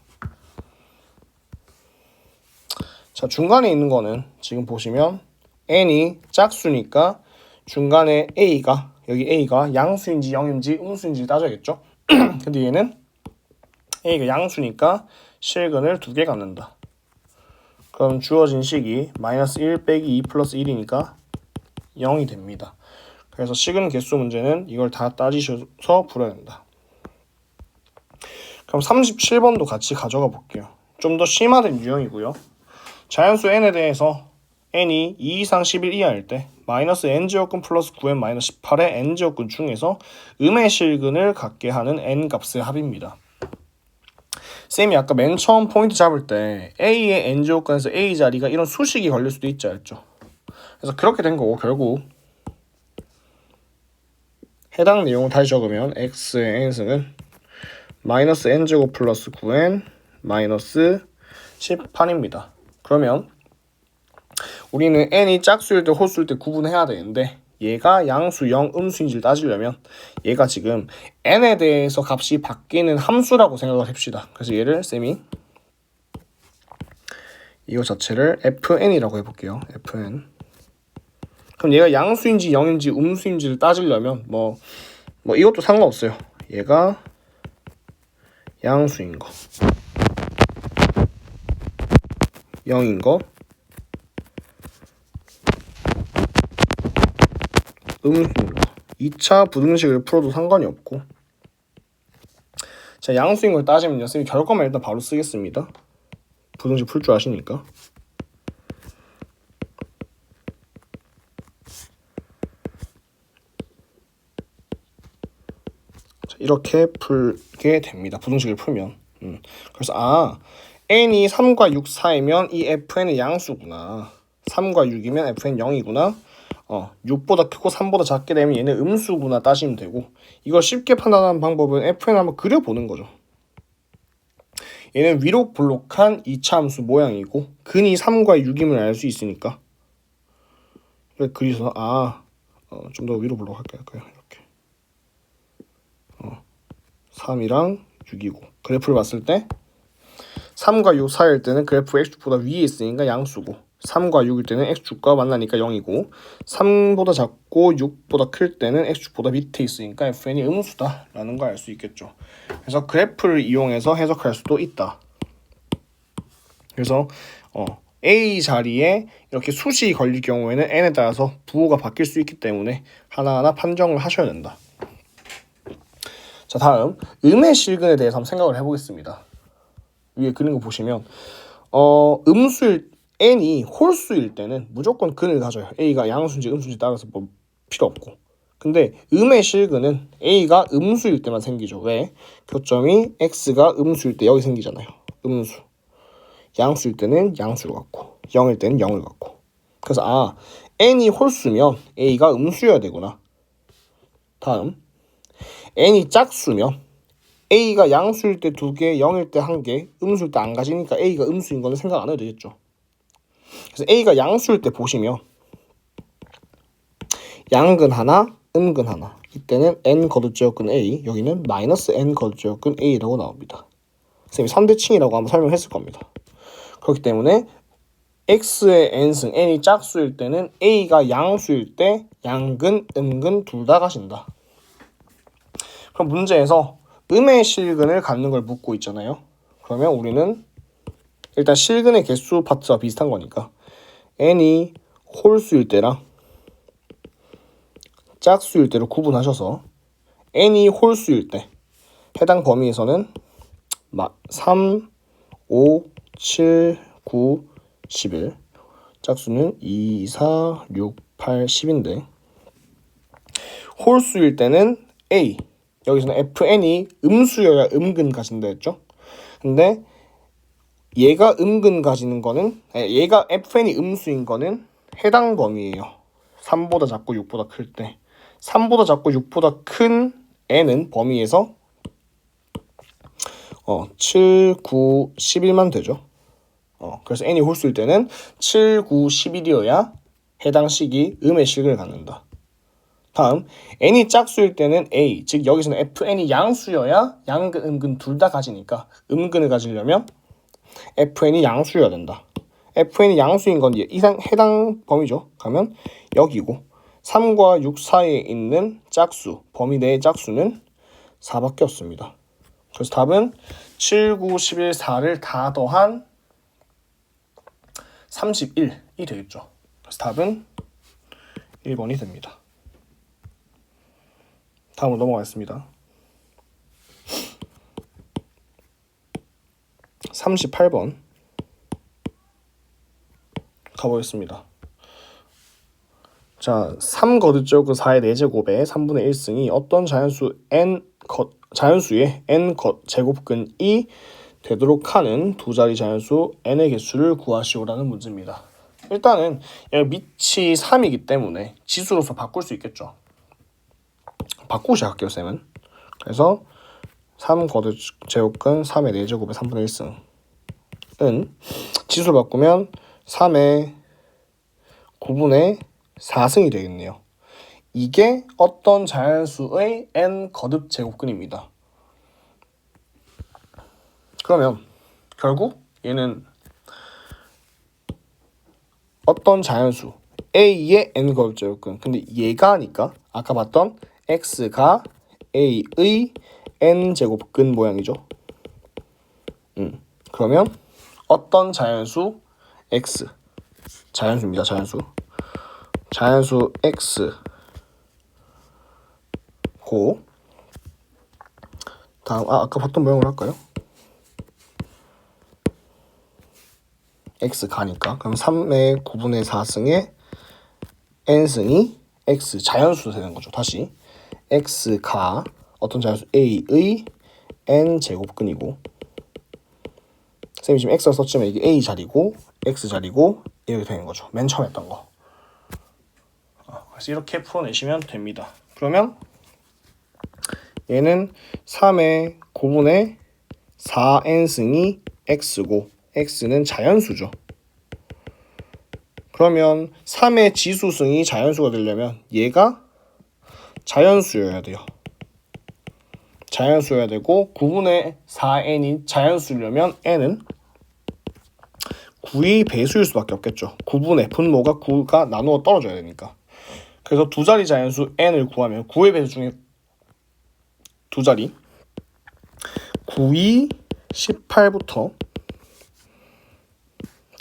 자, 중간에 있는 거는 지금 보시면 n이 짝수니까 중간에 여기 a가 양수인지 0인지 음수인지 따져야겠죠. 근데 얘는 a가 양수니까 실근을 2개 갖는다. 그럼 주어진 식이 마이너스 1 빼기 2 플러스 1이니까 0이 됩니다. 그래서 실근 개수 문제는 이걸 다 따지셔서 풀어야 된다. 그럼 37번도 같이 가져가 볼게요. 좀 더 심화된 유형이고요. 자연수 n에 대해서 n이 2 이상 11 이하일 때 마이너스 n제곱근 플러스 9n 마이너스 18의 n제곱근 중에서 음의 실근을 갖게 하는 n값의 합입니다. 쌤이 아까 맨 처음 포인트 잡을 때 a의 n제곱근에서 a 자리가 이런 수식이 걸릴 수도 있지 않죠. 그래서 그렇게 된 거고 결국 해당 내용을 다시 적으면 x의 n승은 마이너스 n제곱 플러스 9n 마이너스 18입니다. 그러면 우리는 n이 짝수일 때 홀수일 때 구분해야 되는데 얘가 양수 0 음수인지를 따지려면 얘가 지금 n에 대해서 값이 바뀌는 함수라고 생각을 합시다. 그래서 얘를 쌤이 이거 자체를 fn이라고 해볼게요. fn. 그럼 얘가 양수인지 0인지 음수인지를 따지려면 뭐 이것도 상관없어요. 얘가 양수인 거 0인 거 음수인 거 2차 부등식을 풀어도 상관이 없고 자 양수인 걸 따지면요 쌤이 결과만 일단 바로 쓰겠습니다. 부등식 풀 줄 아시니까 자, 이렇게 풀게 됩니다. 부등식을 풀면 그래서 n이 3과 6 사이면 이 fn은 양수구나. 3과 6이면 fn 0이구나. 6보다 크고 3보다 작게 되면 얘는 음수구나 따시면 되고 이걸 쉽게 판단하는 방법은 fn을 한번 그려보는 거죠. 얘는 위로 볼록한 2차 함수 모양이고 근이 3과 6임을 알 수 있으니까 그래서 좀 더 위로 볼록할까요? 이렇게 3이랑 6이고 그래프를 봤을 때 3과 6 사이일 때는 그래프 x축보다 위에 있으니까 양수고 3과 6일 때는 x축과 만나니까 0이고 3보다 작고 6보다 클 때는 x축보다 밑에 있으니까 fn이 음수다 라는 걸 알 수 있겠죠. 그래서 그래프를 이용해서 해석할 수도 있다. 그래서 A 자리에 이렇게 숫이 걸릴 경우에는 n에 따라서 부호가 바뀔 수 있기 때문에 하나하나 판정을 하셔야 된다. 자, 다음 음의 실근에 대해서 한번 생각을 해보겠습니다. 위에 그린 거 보시면 음수일 n이 홀수일 때는 무조건 근을 가져요. a가 양수인지 음수인지 따라서 뭐 필요 없고. 근데 음의 실근은 a가 음수일 때만 생기죠. 왜? 교점이 x가 음수일 때 여기 생기잖아요. 음수. 양수일 때는 양수를 갖고 0일 때는 0을 갖고. 그래서 n이 홀수면 a가 음수여야 되구나. 다음 n이 짝수면 a가 양수일 때 2개, 0일 때 1개, 음수일 때 안 가지니까 a가 음수인 거는 생각 안 해도 되겠죠. 그래서 a가 양수일 때 보시면 양근 하나, 음근 하나. 이때는 n 거듭제곱근 a, 여기는 마이너스 n 거듭제곱근 a라고 나옵니다. 선생님이 3대칭이라고 한번 설명했을 겁니다. 그렇기 때문에 x의 n승, n이 짝수일 때는 a가 양수일 때 양근, 음근 둘 다 가신다. 그럼 문제에서 음의 실근을 갖는 걸 묻고 있잖아요. 그러면 우리는 일단 실근의 개수 파트와 비슷한 거니까 n이 홀수일 때랑 짝수일 때로 구분하셔서 n이 홀수일 때 해당 범위에서는 3, 5, 7, 9, 11 짝수는 2, 4, 6, 8, 10인데 홀수일 때는 a 여기서는 fn이 음수여야 음근 가진다 했죠. 근데 얘가 음근 가지는 거는 얘가 fn이 음수인 거는 해당 범위예요. 3보다 작고 6보다 클 때 3보다 작고 6보다 큰 n은 범위에서 7, 9, 11만 되죠. 그래서 n이 홀수일 때는 7, 9, 11이어야 해당 식이 음의 식을 갖는다. 다음 n이 짝수일 때는 a, 즉 여기서는 fn이 양수여야 양근, 음근 둘 다 가지니까 음근을 가지려면 fn이 양수여야 된다. fn이 양수인 건 해당 범위죠. 가면 여기고 3과 6 사이에 있는 짝수, 범위 내의 짝수는 4밖에 없습니다. 그래서 답은 7, 9, 11, 4를 다 더한 31이 되겠죠. 그래서 답은 1번이 됩니다. 다음으로 넘어가겠습니다. 38번 가보겠습니다. 자, 3거듭제곱 4의 4제곱에 3분의 1승이 어떤 자연수의 n 제곱근이 되도록 하는 두 자리 자연수 n의 개수를 구하시오라는 문제입니다. 일단은 여기 밑이 3이기 때문에 지수로서 바꿀 수 있겠죠. 바꾸고 시작할게요, 쌤은. 그래서 3거듭제곱근 3의 4제곱에 3분의 1승은 지수를 바꾸면 3의 9분의 4승이 되겠네요. 이게 어떤 자연수의 n 거듭제곱근입니다. 그러면 결국 얘는 어떤 자연수 a의 n 거듭제곱근, 근데 얘가 하니까 아까 봤던 x가 a의 n 제곱근 모양이죠. 그러면 어떤 자연수 x, 자연수입니다. 자연수 x 고 다음 아까 봤던 모양으로 할까요? x 가니까 그럼 3의 9분의 4승의 n승이 x 자연수 되는 거죠. 다시 x가 어떤 자연수 a의 n 제곱근이고, 쌤이 지금 x를 썼지만 이게 a 자리고 x 자리고 이렇게 되는 거죠. 맨 처음 했던 거. 그래서 이렇게 풀어내시면 됩니다. 그러면 얘는 3의 9분의 4n승이 x고 x는 자연수죠. 그러면 3의 지수승이 자연수가 되려면 얘가 자연수여야 돼요. 자연수여야 되고 9분의 4n이 자연수려면 n은 9의 배수일 수밖에 없겠죠. 9분의 분모가 9가 나누어 떨어져야 되니까. 그래서 두 자리 자연수 n을 구하면 9의 배수 중에 두 자리 9이 18부터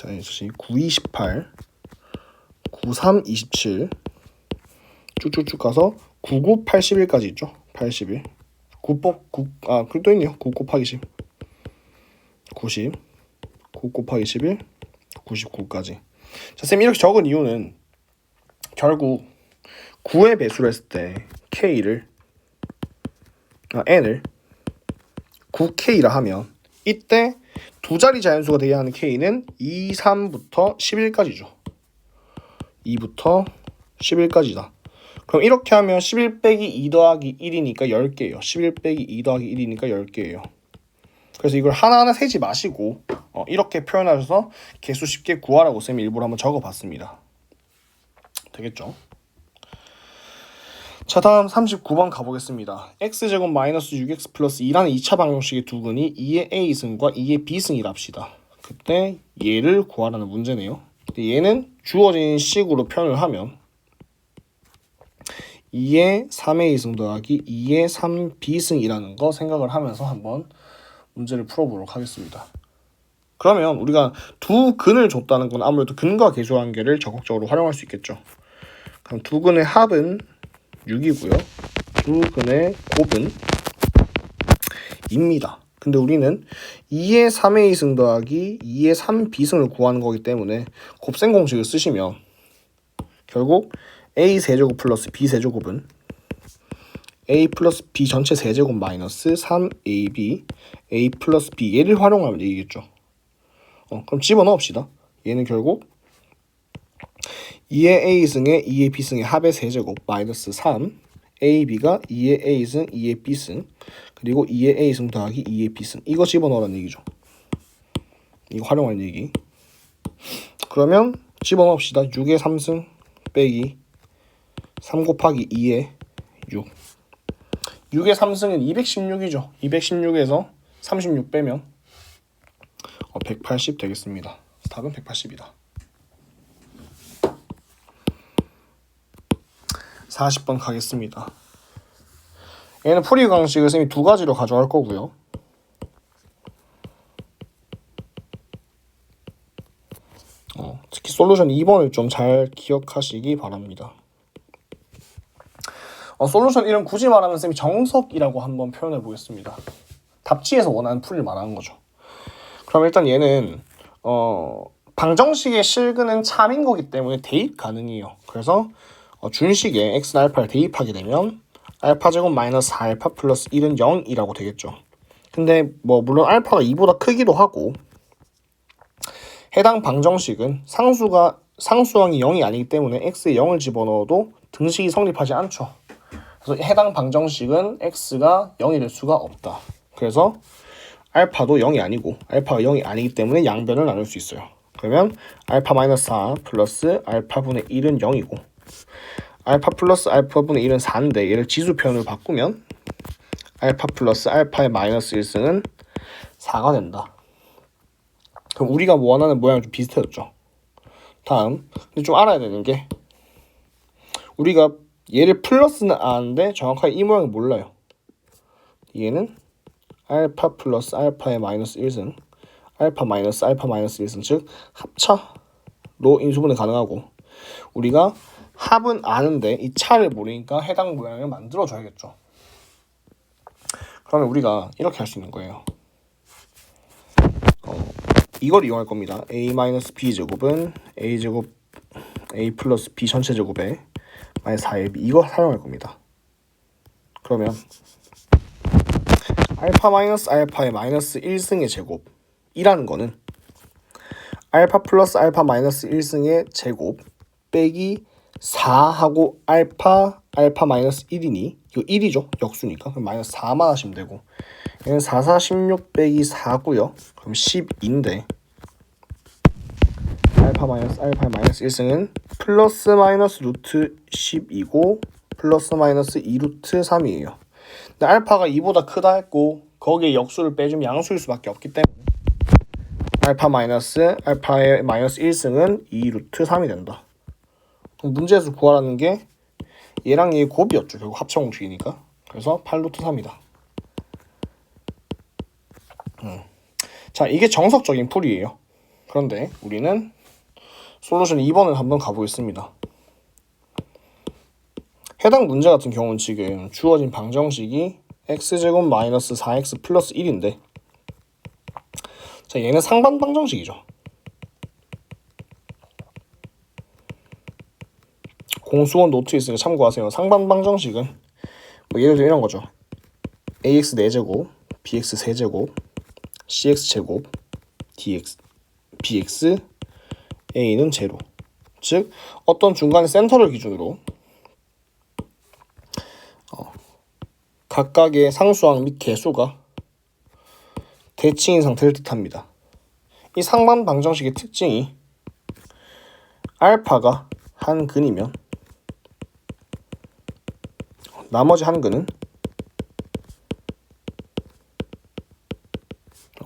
자, 다시 9218 9327 쭉쭉쭉 가서 9981까지 있죠. 81 그또 있네요. 9 곱하기 10 90 9 곱하기 11 99까지. 자, 쌤 이렇게 적은 이유는 결국 9의 배수를 했을 때 n을 9k라 하면 이때 두 자리 자연수가 되게 하는 k는 2, 3부터 11까지죠. 2부터 11까지다. 그럼 이렇게 하면 11 빼기 2 더하기 1이니까 10개예요. 11 빼기 2 더하기 1이니까 10개예요. 그래서 이걸 하나하나 세지 마시고 이렇게 표현하셔서 개수 쉽게 구하라고 쌤이 일부러 한번 적어봤습니다. 되겠죠? 자, 다음 39번 가보겠습니다. x제곱 마이너스 6x 플러스 2라는 2차 방정식의 두 근이 2의 a승과 2의 b승이라 합시다. 그때 얘를 구하라는 문제네요. 얘는 주어진 식으로 표현을 하면 2의 3a승 더하기 2의 3b승이라는 거 생각을 하면서 한번 문제를 풀어보도록 하겠습니다. 그러면 우리가 두 근을 줬다는 건 아무래도 근과 계수 관계를 적극적으로 활용할 수 있겠죠. 그럼 두 근의 합은 6이고요. 두 근의 곱은 2입니다. 근데 우리는 2의 3a승 더하기 2의 3b승을 구하는 거기 때문에 곱셈 공식을 쓰시면 결국 a 세제곱 플러스 b 세제곱은 a 플러스 b 전체 세제곱 마이너스 3ab a 플러스 b 얘를 활용하면 되겠죠. 그럼 집어넣읍시다. 얘는 결국 2의 a승에 2의 b승의 합의 세제곱 마이너스 3 ab가 2의 a승 2의 b승 그리고 2의 a승 더하기 2의 b승 이거 집어넣으라는 얘기죠. 이거 활용하는 얘기. 그러면 집어넣읍시다. 6의 3승 빼기 3 곱하기 2의 6 6의 3승은 216이죠. 216에서 36 빼면 180 되겠습니다. 답은 180이다. 40번 가겠습니다. 얘는 풀이 방식을 쌤이 두 가지로 가져갈 거고요. 특히 솔루션 2번을 좀 잘 기억하시기 바랍니다. 솔루션 이름 굳이 말하면 쌤이 정석이라고 한번 표현해 보겠습니다. 답지에서 원하는 풀이를 말하는 거죠. 그럼 일단 얘는 방정식의 실근은 참인 거기 때문에 대입 가능해요. 그래서 준식에 x는 알파를 대입하게 되면 알파 제곱 마이너스 4알파 플러스 1은 0이라고 되겠죠. 근데 물론 알파가 2보다 크기도 하고 해당 방정식은 상수항이 0이 아니기 때문에 x에 0을 집어넣어도 등식이 성립하지 않죠. 그래서 해당 방정식은 x가 0이 될 수가 없다. 그래서 알파도 0이 아니고 알파가 0이 아니기 때문에 양변을 나눌 수 있어요. 그러면 알파 마이너스 4 플러스 알파분의 1은 0이고 알파 플러스 알파분의 1은 4인데 얘를 지수 표현으로 바꾸면 알파 플러스 알파의 마이너스 1승은 4가 된다. 그럼 우리가 원하는 모양이 좀 비슷해졌죠. 다음 근데 좀 알아야 되는 게 우리가 얘를 플러스는 아는데 정확하게 이 모양을 몰라요. 얘는 알파 플러스 알파의 마이너스 1승 알파 마이너스 1승 즉 합차로 인수분해 가능하고 우리가 합은 아는데 이 차를 모르니까 해당 모양을 만들어줘야겠죠. 그러면 우리가 이렇게 할 수 있는 거예요. 이걸 이용할 겁니다. a-b 제곱은 a제곱 a 플러스 b 전체 제곱에 마이너스 4ab 이거 사용할 겁니다. 그러면 알파 마이너스 알파의 마이너스 1승의 제곱이라는 거는 알파 플러스 알파 마이너스 1승의 제곱 빼기 4하고 알파 마이너스 1이니 이거 1이죠. 역수니까 그럼 마이너스 4만 하시면 되고 얘는 4, 4, 16 빼기 4고요. 그럼 12인데 알파 마이너스 1승은 플러스 마이너스 루트 10이고 플러스 마이너스 2 루트 3이에요. 근데 알파가 2보다 크다 했고 거기에 역수를 빼주면 양수일 수밖에 없기 때문에 알파의 마이너스 1승은 2 루트 3이 된다. 그럼 문제에서 구하라는 게 얘랑 얘 곱이었죠. 결국 합차 공식이니까. 그래서 8 루트 3이다. 자, 이게 정석적인 풀이에요. 그런데 우리는 솔루션 2번을 한번 가보겠습니다. 해당 문제 같은 경우는 지금 주어진 방정식이 x제곱 마이너스 4x 플러스 1인데 자, 얘는 상반 방정식이죠. 공수원 노트 있으니까 참고하세요. 상반 방정식은 뭐 예를 들어 이런 거죠. ax 4제곱, bx 3제곱, cx 제곱, dx, bx, a는 제로. 즉 어떤 중간의 센터를 기준으로 각각의 상수항 및 개수가 대칭인 상태를 뜻합니다. 이 상반 방정식의 특징이 알파가 한 근이면 나머지 한 근은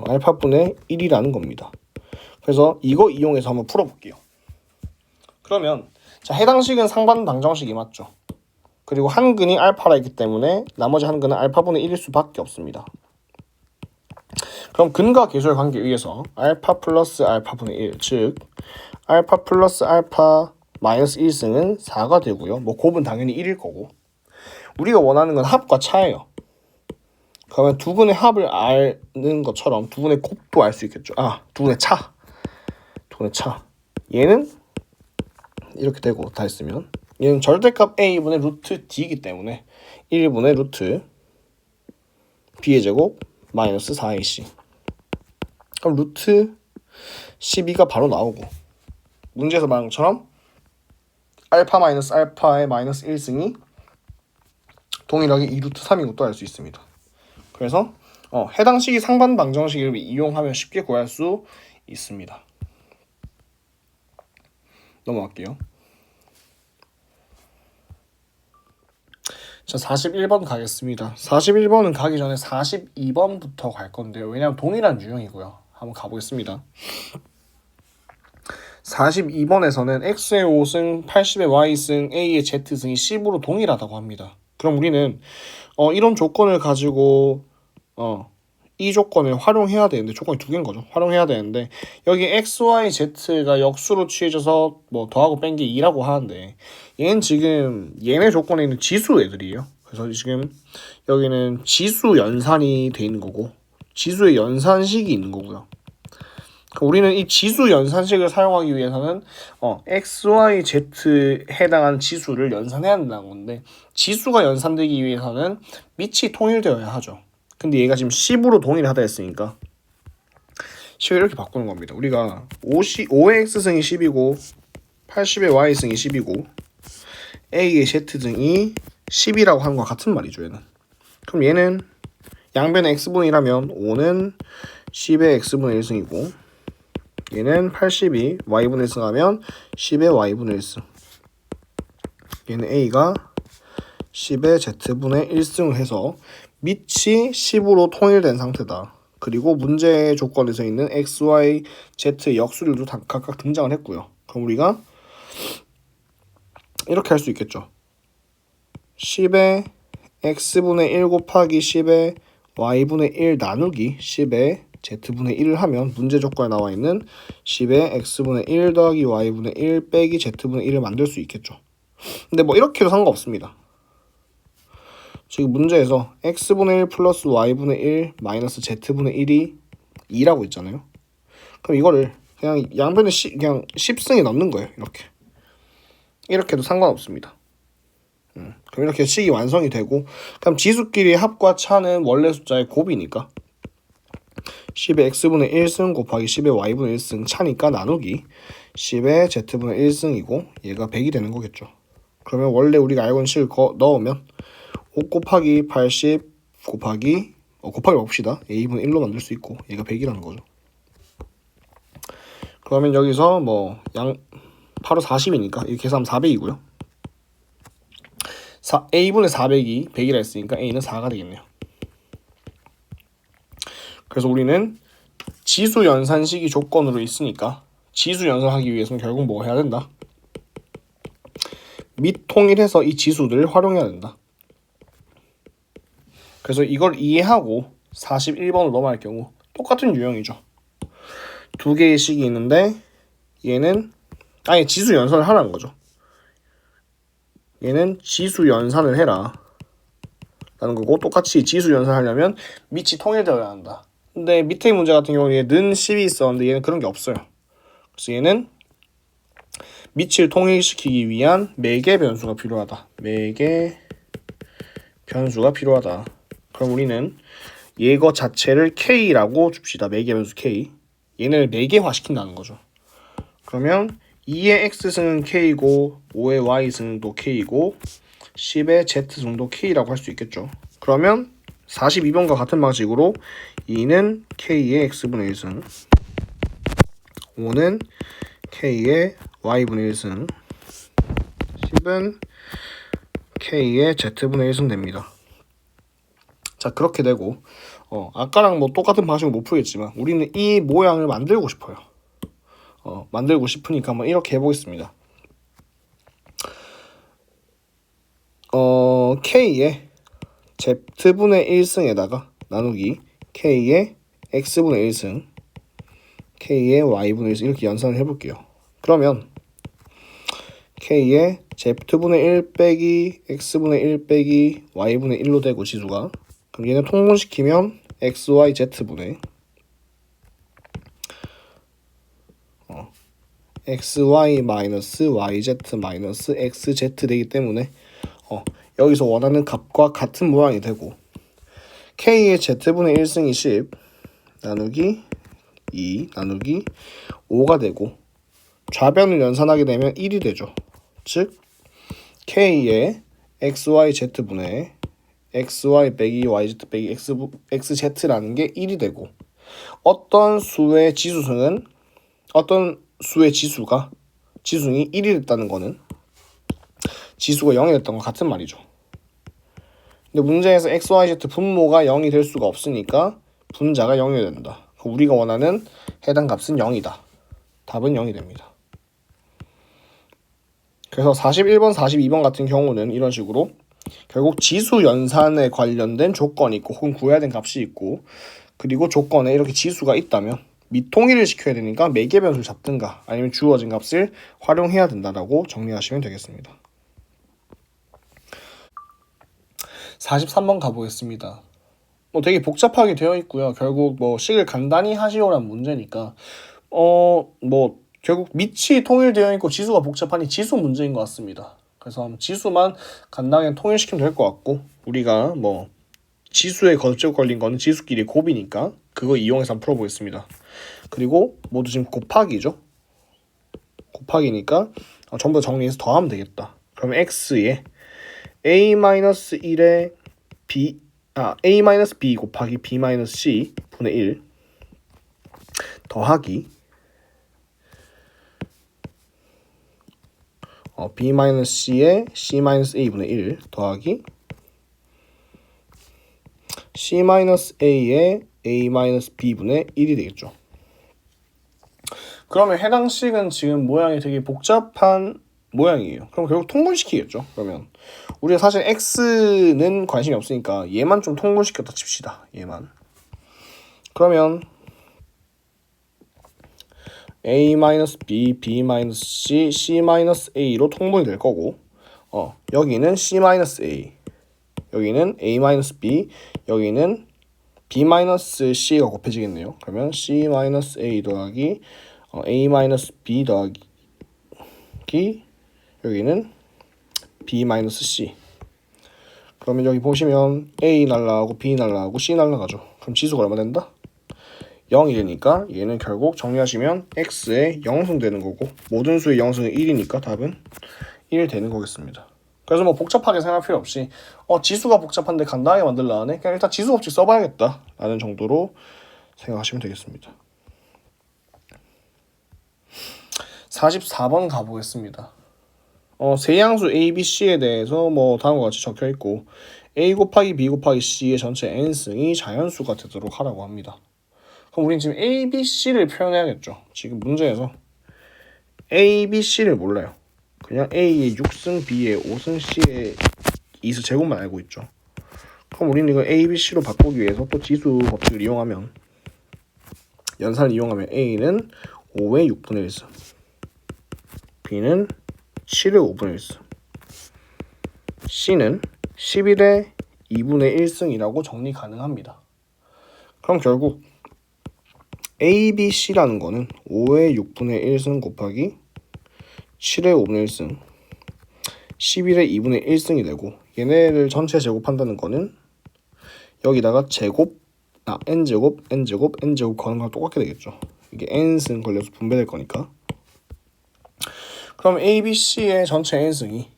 알파분의 1이라는 겁니다. 그래서 이거 이용해서 한번 풀어볼게요. 그러면 자, 해당 식은 상반 방정식이 맞죠? 그리고 한 근이 알파라 있기 때문에 나머지 한 근은 알파분의 1일 수밖에 없습니다. 그럼 근과 계수의 관계에 의해서 알파 플러스 알파분의 1, 즉 알파 플러스 알파 마이너스 1승은 4가 되고요. 뭐 곱은 당연히 1일 거고 우리가 원하는 건 합과 차예요. 그러면 두 근의 합을 아는 것처럼 두 근의 곱도 알 수 있겠죠. 두 근의 차. 두 근의 차. 얘는 이렇게 되고 다 했으면 얘는 절대값 a분의 루트 d이기 때문에 1분의 루트 b의 제곱 마이너스 4ac. 그럼 루트 12가 바로 나오고 문제에서 말한 것처럼 알파 마이너스 알파의 마이너스 1승이 동일하게 2루트 3인 것도 알 수 있습니다. 그래서 해당 식이 상반 방정식을 이용하면 쉽게 구할 수 있습니다. 넘어갈게요. 자, 41번 가겠습니다. 41번은 가기 전에 42번부터 갈 건데요. 왜냐하면 동일한 유형이고요. 한번 가보겠습니다. 42번에서는 x의 5승, 80의 y승, a의 z승이 10으로 동일하다고 합니다. 그럼 우리는 이런 조건을 가지고 이 조건을 활용해야 되는데 조건이 두 개인 거죠. 활용해야 되는데 여기 x, y, z가 역수로 취해져서 뭐 더하고 뺀 게 2라고 하는데 얘는 지금 얘네 조건에 있는 지수 애들이에요. 그래서 지금 여기는 지수 연산이 돼 있는 거고 지수의 연산식이 있는 거고요. 우리는 이 지수 연산식을 사용하기 위해서는 x, y, z에 해당하는 지수를 연산해야 된다는 건데 지수가 연산되기 위해서는 밑이 통일되어야 하죠. 근데 얘가 지금 10으로 동일하다 했으니까 10을 이렇게 바꾸는 겁니다. 우리가 5의 x승이 10이고 80의 y승이 10이고 a의 z승이 10이라고 하는 것과 같은 말이죠. 얘는. 그럼 얘는 양변의 x분의 1하면 5는 10의 x분의 1승이고 얘는 80이 y분의 1승 하면 10의 y분의 1승. 얘는 a가 10의 z분의 1승을 해서 밑이 10으로 통일된 상태다. 그리고 문제 조건에서 있는 x, y, z의 역수들도 각각 등장을 했고요. 그럼 우리가 이렇게 할 수 있겠죠. 10의 x분의 1 곱하기 10의 y분의 1 나누기 10의 z분의 1을 하면 문제 조건에 나와 있는 10의 x분의 1 더하기 y분의 1 빼기 z분의 1을 만들 수 있겠죠. 근데 뭐 이렇게 해도 상관없습니다. 지금 문제에서 x분의 1 플러스 y분의 1 마이너스 z분의 1이 2라고 있잖아요. 그럼 이거를 그냥 양변에 그냥 10승에 넣는 거예요. 이렇게 해도 상관없습니다. 그럼 이렇게 식이 완성이 되고 그럼 지수끼리 합과 차는 원래 숫자의 곱이니까 10의 x분의 1승 곱하기 10의 y분의 1승 차니까 나누기 10의 z분의 1승이고 얘가 100이 되는 거겠죠. 그러면 원래 우리가 알고 있는 식을 넣으면 5 곱하기 80 곱하기 곱하기 봅시다. a분의 1로 만들 수 있고 얘가 100이라는 거죠. 그러면 여기서 뭐 바로 40이니까 이 계산하면 400이고요. a분의 400이 100이라 했으니까 a는 4가 되겠네요. 그래서 우리는 지수 연산식이 조건으로 있으니까 지수 연산하기 위해서는 결국 뭐 해야 된다? 밑 통일해서 이 지수들을 활용해야 된다. 그래서 이걸 이해하고 41번으로 넘어갈 경우 똑같은 유형이죠. 두 개의 식이 있는데 얘는 아예 지수 연산을 하라는 거죠. 얘는 지수 연산을 해라 라는 거고, 똑같이 지수 연산하려면 밑이 통일되어야 한다. 근데 밑에 문제 같은 경우는 얘는 10이 있었는데 얘는 그런 게 없어요. 그래서 얘는 밑을 통일시키기 위한 매개 변수가 필요하다. 매개 변수가 필요하다. 그럼 우리는 얘거 자체를 K라고 줍시다. 매개 변수 K. 얘를 매개화 시킨다는 거죠. 그러면 2의 X승은 K이고 5의 Y승은 또 K이고 10의 Z승도 K라고 할 수 있겠죠. 그러면 42번과 같은 방식으로 2는 K의 X분의 1승, 5는 K의 Y분의 1승, 10은 K의 Z분의 1승 됩니다. 자, 그렇게 되고 아까랑 뭐 똑같은 방식으로 못 풀겠지만 우리는 이 모양을 만들고 싶어요. 만들고 싶으니까 한번 이렇게 해보겠습니다. K의 Z분의 1승에다가 나누기 K의 X분의 1승, K의 Y분의 1승 이렇게 연산을 해볼게요. 그러면 K의 Z분의 1 빼기 X분의 1 빼기 Y분의 1로 되고 지수가, 그럼 얘는 통분시키면 XYZ분의 XY 마이너스 YZ 마이너스 XZ 되기 때문에 여기서 원하는 값과 같은 모양이 되고, K의 Z분의 1승이 10 나누기 2 나누기 5가 되고, 좌변을 연산하게 되면 1이 되죠. 즉 K의 XYZ분의 XY 빼기 YZ 빼기 XZ라는 게 1이 되고, 어떤 수의 지수승은 어떤 수의 지수승이 1이 됐다는 거는 지수가 0이 됐던 것 같은 말이죠. 근데 문제에서 XYZ 분모가 0이 될 수가 없으니까 분자가 0이 된다. 우리가 원하는 해당 값은 0이다. 답은 0이 됩니다. 그래서 41번, 42번 같은 경우는 이런 식으로 결국 지수 연산에 관련된 조건이 있고 혹은 구해야 되는 값이 있고, 그리고 조건에 이렇게 지수가 있다면 미통일을 시켜야 되니까 매개 변수를 잡든가 아니면 주어진 값을 활용해야 된다라고 정리하시면 되겠습니다. 43번 가보겠습니다. 되게 복잡하게 되어 있고요. 결국 식을 간단히 하시오란 문제니까 결국 밑이 통일되어 있고 지수가 복잡하니 지수 문제인 것 같습니다. 그래서 지수만 간단하게 통일시키면 될 것 같고, 우리가 지수에 거듭 걸린 거는 지수끼리 곱이니까 그거 이용해서 한번 풀어보겠습니다. 그리고 모두 지금 곱하기죠. 곱하기니까 전부 다 정리해서 더하면 되겠다. 그러면 x에 a-1에 a-b 곱하기 b-c 분의 1 더하기 b-c에 c-a 분의 1 더하기 c-a에 a-b 분의 1이 되겠죠. 그러면 해당 식은 지금 모양이 되게 복잡한 모양이에요. 그럼 결국 통분시키겠죠. 그러면 우리가 사실 x는 관심이 없으니까 얘만 좀 통분시켰다 칩시다. 얘만. 그러면 a-b, b-c, c-a로 통분이 될 거고, 여기는 c-a, 여기는 a-b, 여기는 b-c가 곱해지겠네요. 그러면 c-a 더하기 a-b 더하기 여기는 b-c. 그러면 여기 보시면 a 날라가고 b 날라가고 c 날라가죠. 그럼 지수가 얼마 된다? 0이 되니까 얘는 결국 정리하시면 x에 0승 되는 거고, 모든 수의 0승은 1이니까 답은 1 되는 거겠습니다. 그래서 복잡하게 생각할 필요 없이 지수가 복잡한데 간단하게 만들라 하네? 그냥 일단 지수 법칙 써봐야겠다 라는 정도로 생각하시면 되겠습니다. 44번 가보겠습니다. 세양수 a, b, c에 대해서 다음과 같이 적혀있고, a 곱하기 b 곱하기 c의 전체 n승이 자연수가 되도록 하라고 합니다. 그럼 우린 지금 a, b, c를 표현해야겠죠. 지금 문제에서 a, b, c를 몰라요. 그냥 a의 6승, b의 5승, c의 2수 제곱만 알고 있죠. 그럼 우리는 이걸 a, b, c로 바꾸기 위해서 또 지수 법칙을 이용하면 연산을 이용하면 A는 5의 6분의 1승, B는 7의 5분의 1승, C는 11의 2분의 1승이라고 정리 가능합니다. 그럼 결국 A, B, C라는 거는 5의 6분의 1승 곱하기 7의 5분의 1승, 11의 2분의 1승이 되고, 얘네를 전체 제곱한다는 거는 여기다가 제곱, n제곱, n제곱, n제곱 거는 거랑 똑같게 되겠죠. 이게 n승 걸려서 분배될 거니까. 그럼 A, B, C의 전체 n승이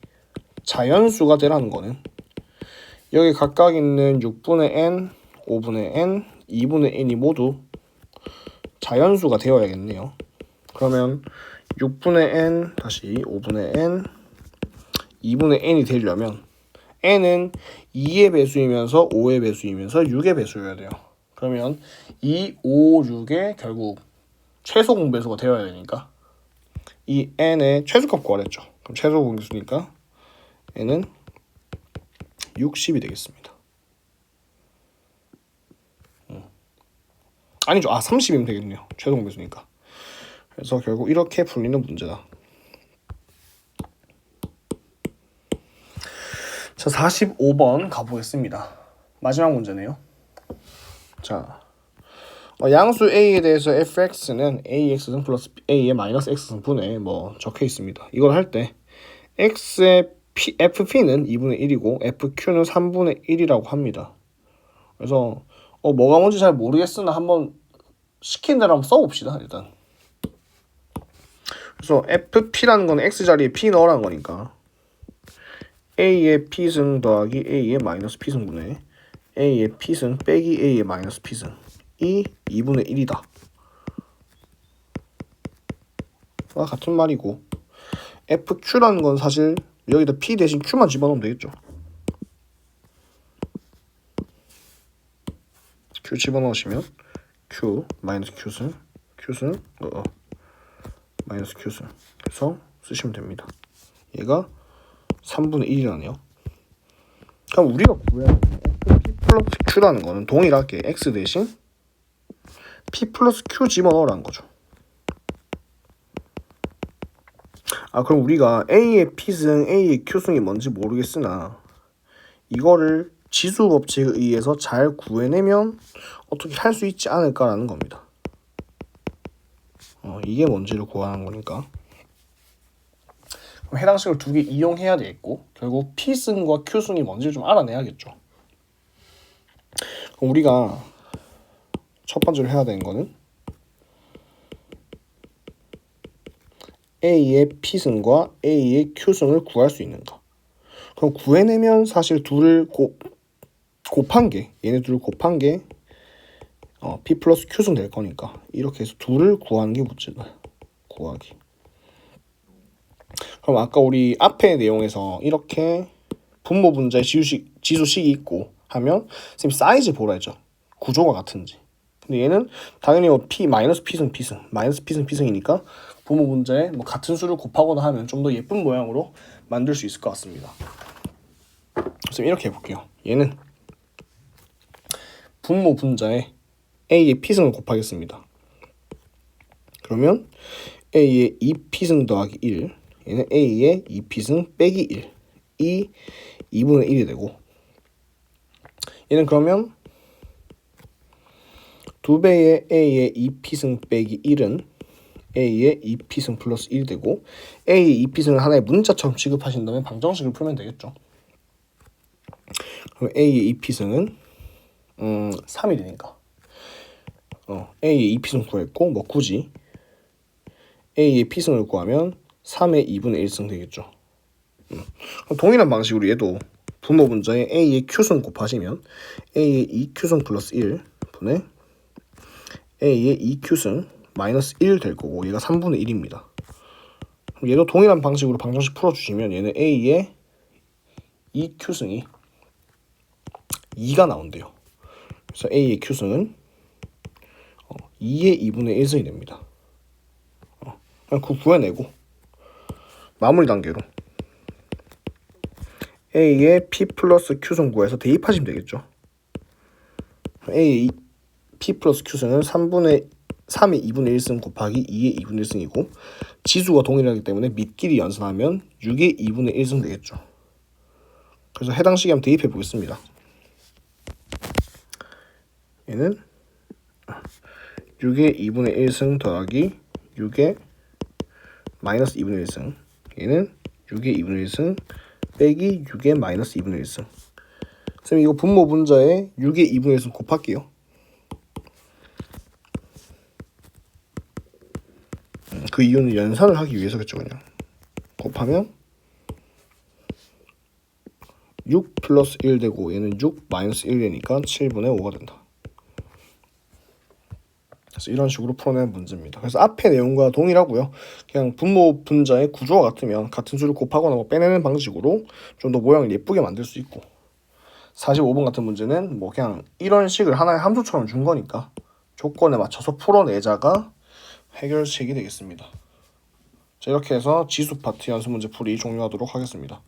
자연수가 되라는 거는 여기 각각 있는 6분의 n, 5분의 n, 2분의 n이 모두 자연수가 되어야겠네요. 그러면 6분의 n 다시 5분의 n, 2분의 n이 되려면 n은 2의 배수이면서 5의 배수이면서 6의 배수여야 돼요. 그러면 2, 5, 6의 결국 최소 공배수가 되어야 되니까 이 n의 최소값 구하랬죠. 그럼 최소 공배수니까 n은 60이 되겠습니다. 아니죠. 30이면 되겠네요. 최소 공배수니까. 그래서 결국 이렇게 풀리는 문제다. 자, 45번 가보겠습니다. 마지막 문제네요. 자, 양수 A에 대해서 fx는 ax승 플러스 a의 마이너스 x승 분의 적혀 있습니다. 이걸 할 때 x의 fp는 2분의 1이고 fq는 3분의 1이라고 합니다. 그래서 뭐가 뭔지 잘 모르겠으나 한번 시킨 대로 한번 써봅시다. 일단 그래서 fp라는 건 x 자리에 p 넣으라는 거니까 a의 p승 더하기 a의 마이너스 p승 분의 a의 p승 빼기 a의 마이너스 p승 이 2분의 1이다. 같은 말이고 fq라는 건 사실 여기다 p 대신 q만 집어넣으면 되겠죠. q 집어넣으시면 q 마이너스 q승 마이너스 q승 해서 쓰시면 됩니다. 얘가 3분의 1이라네요. 그럼 우리가 구해야 되는 fp 플러스 q라는 거는 동일하게 x 대신 p 플러스 q 집어넣으라는 거죠. 그럼 우리가 a의 p승, a의 q승이 뭔지 모르겠으나 이거를 지수 법칙에 의해서 잘 구해내면 어떻게 할 수 있지 않을까라는 겁니다. 이게 뭔지를 구하는 거니까. 그럼 해당식을 두 개 이용해야 되겠고 결국 p승과 q승이 뭔지 좀 알아내야겠죠. 그럼 우리가 첫 번째로 해야 되는 거는 a의 p승과 a의 q승을 구할 수 있는가. 그럼 구해내면 사실 둘을 곱한 게 얘네 둘을 곱한 게 p 플러스 q승 될 거니까 이렇게 해서 둘을 구하는 게 문제다. 구하기. 그럼 아까 우리 앞의 내용에서 이렇게 분모 분자의 지수식이 있고 하면 선생님 사이즈 보라 했죠. 구조가 같은지. 근데 얘는 당연히 p 마이너스 p승 마이너스 p승이니까 분모 분자에 같은 수를 곱하거나 하면 좀 더 예쁜 모양으로 만들 수 있을 것 같습니다. 그래서 이렇게 해볼게요. 얘는 분모 분자에 a의 p승을 곱하겠습니다. 그러면 a의 2p승 더하기 1 얘는 a의 2p승 빼기 1 이 2분의 1이 되고 얘는 그러면 2배의 a의 2p승 빼기 1은 a의 2p승 플러스 1이 되고 a의 2p승을 하나의 문자처럼 취급하신다면 방정식을 풀면 되겠죠. 그럼 a의 2p승은 3이 되니까 a의 2p승 구했고 굳이 a의 p승을 구하면 3의 2분의 1승 되겠죠. 동일한 방식으로 얘도 분모 분자에 a의 q승 곱하시면 a의 2q승 플러스 1 분의 a의 2q승 마이너스 1 될 거고 얘가 3분의 1입니다. 얘도 동일한 방식으로 방정식 풀어주시면 얘는 a의 2q승이 2가 나온대요. 그래서 a의 q승은 2의 2분의 1승이 됩니다. 그냥 그거 구해내고 마무리 단계로 a의 p 플러스 q승 구해서 대입하시면 되겠죠. a의 p 플러스 q승은 3분의 3의 2분의 1승 곱하기 2의 2분의 1승이고 지수가 동일하기 때문에 밑끼리 연산하면 6의 2분의 1승 되겠죠. 그래서 해당 식에 대입해 보겠습니다. 얘는 6의 2분의 1승 더하기 6의 마이너스 2분의 1승, 얘는 6의 2분의 1승 빼기 6의 마이너스 2분의 1승. 선생님 이거 분모 분자에 6의 2분의 1승 곱할게요. 그 이유는 연산을 하기 위해서겠죠. 그냥 곱하면 6 플러스 1 되고 얘는 6 마이너스 1 되니까 7분의 5가 된다. 그래서 이런 식으로 풀어낸 문제입니다. 그래서 앞의 내용과 동일하고요. 그냥 분모 분자의 구조가 같으면 같은 수를 곱하거나 뭐 빼내는 방식으로 좀 더 모양을 예쁘게 만들 수 있고 45번 같은 문제는 뭐 그냥 이런 식을 하나의 함수처럼 준 거니까 조건에 맞춰서 풀어내자가 해결책이 되겠습니다. 자, 이렇게 해서 지수 파트 연습 문제 풀이 종료하도록 하겠습니다.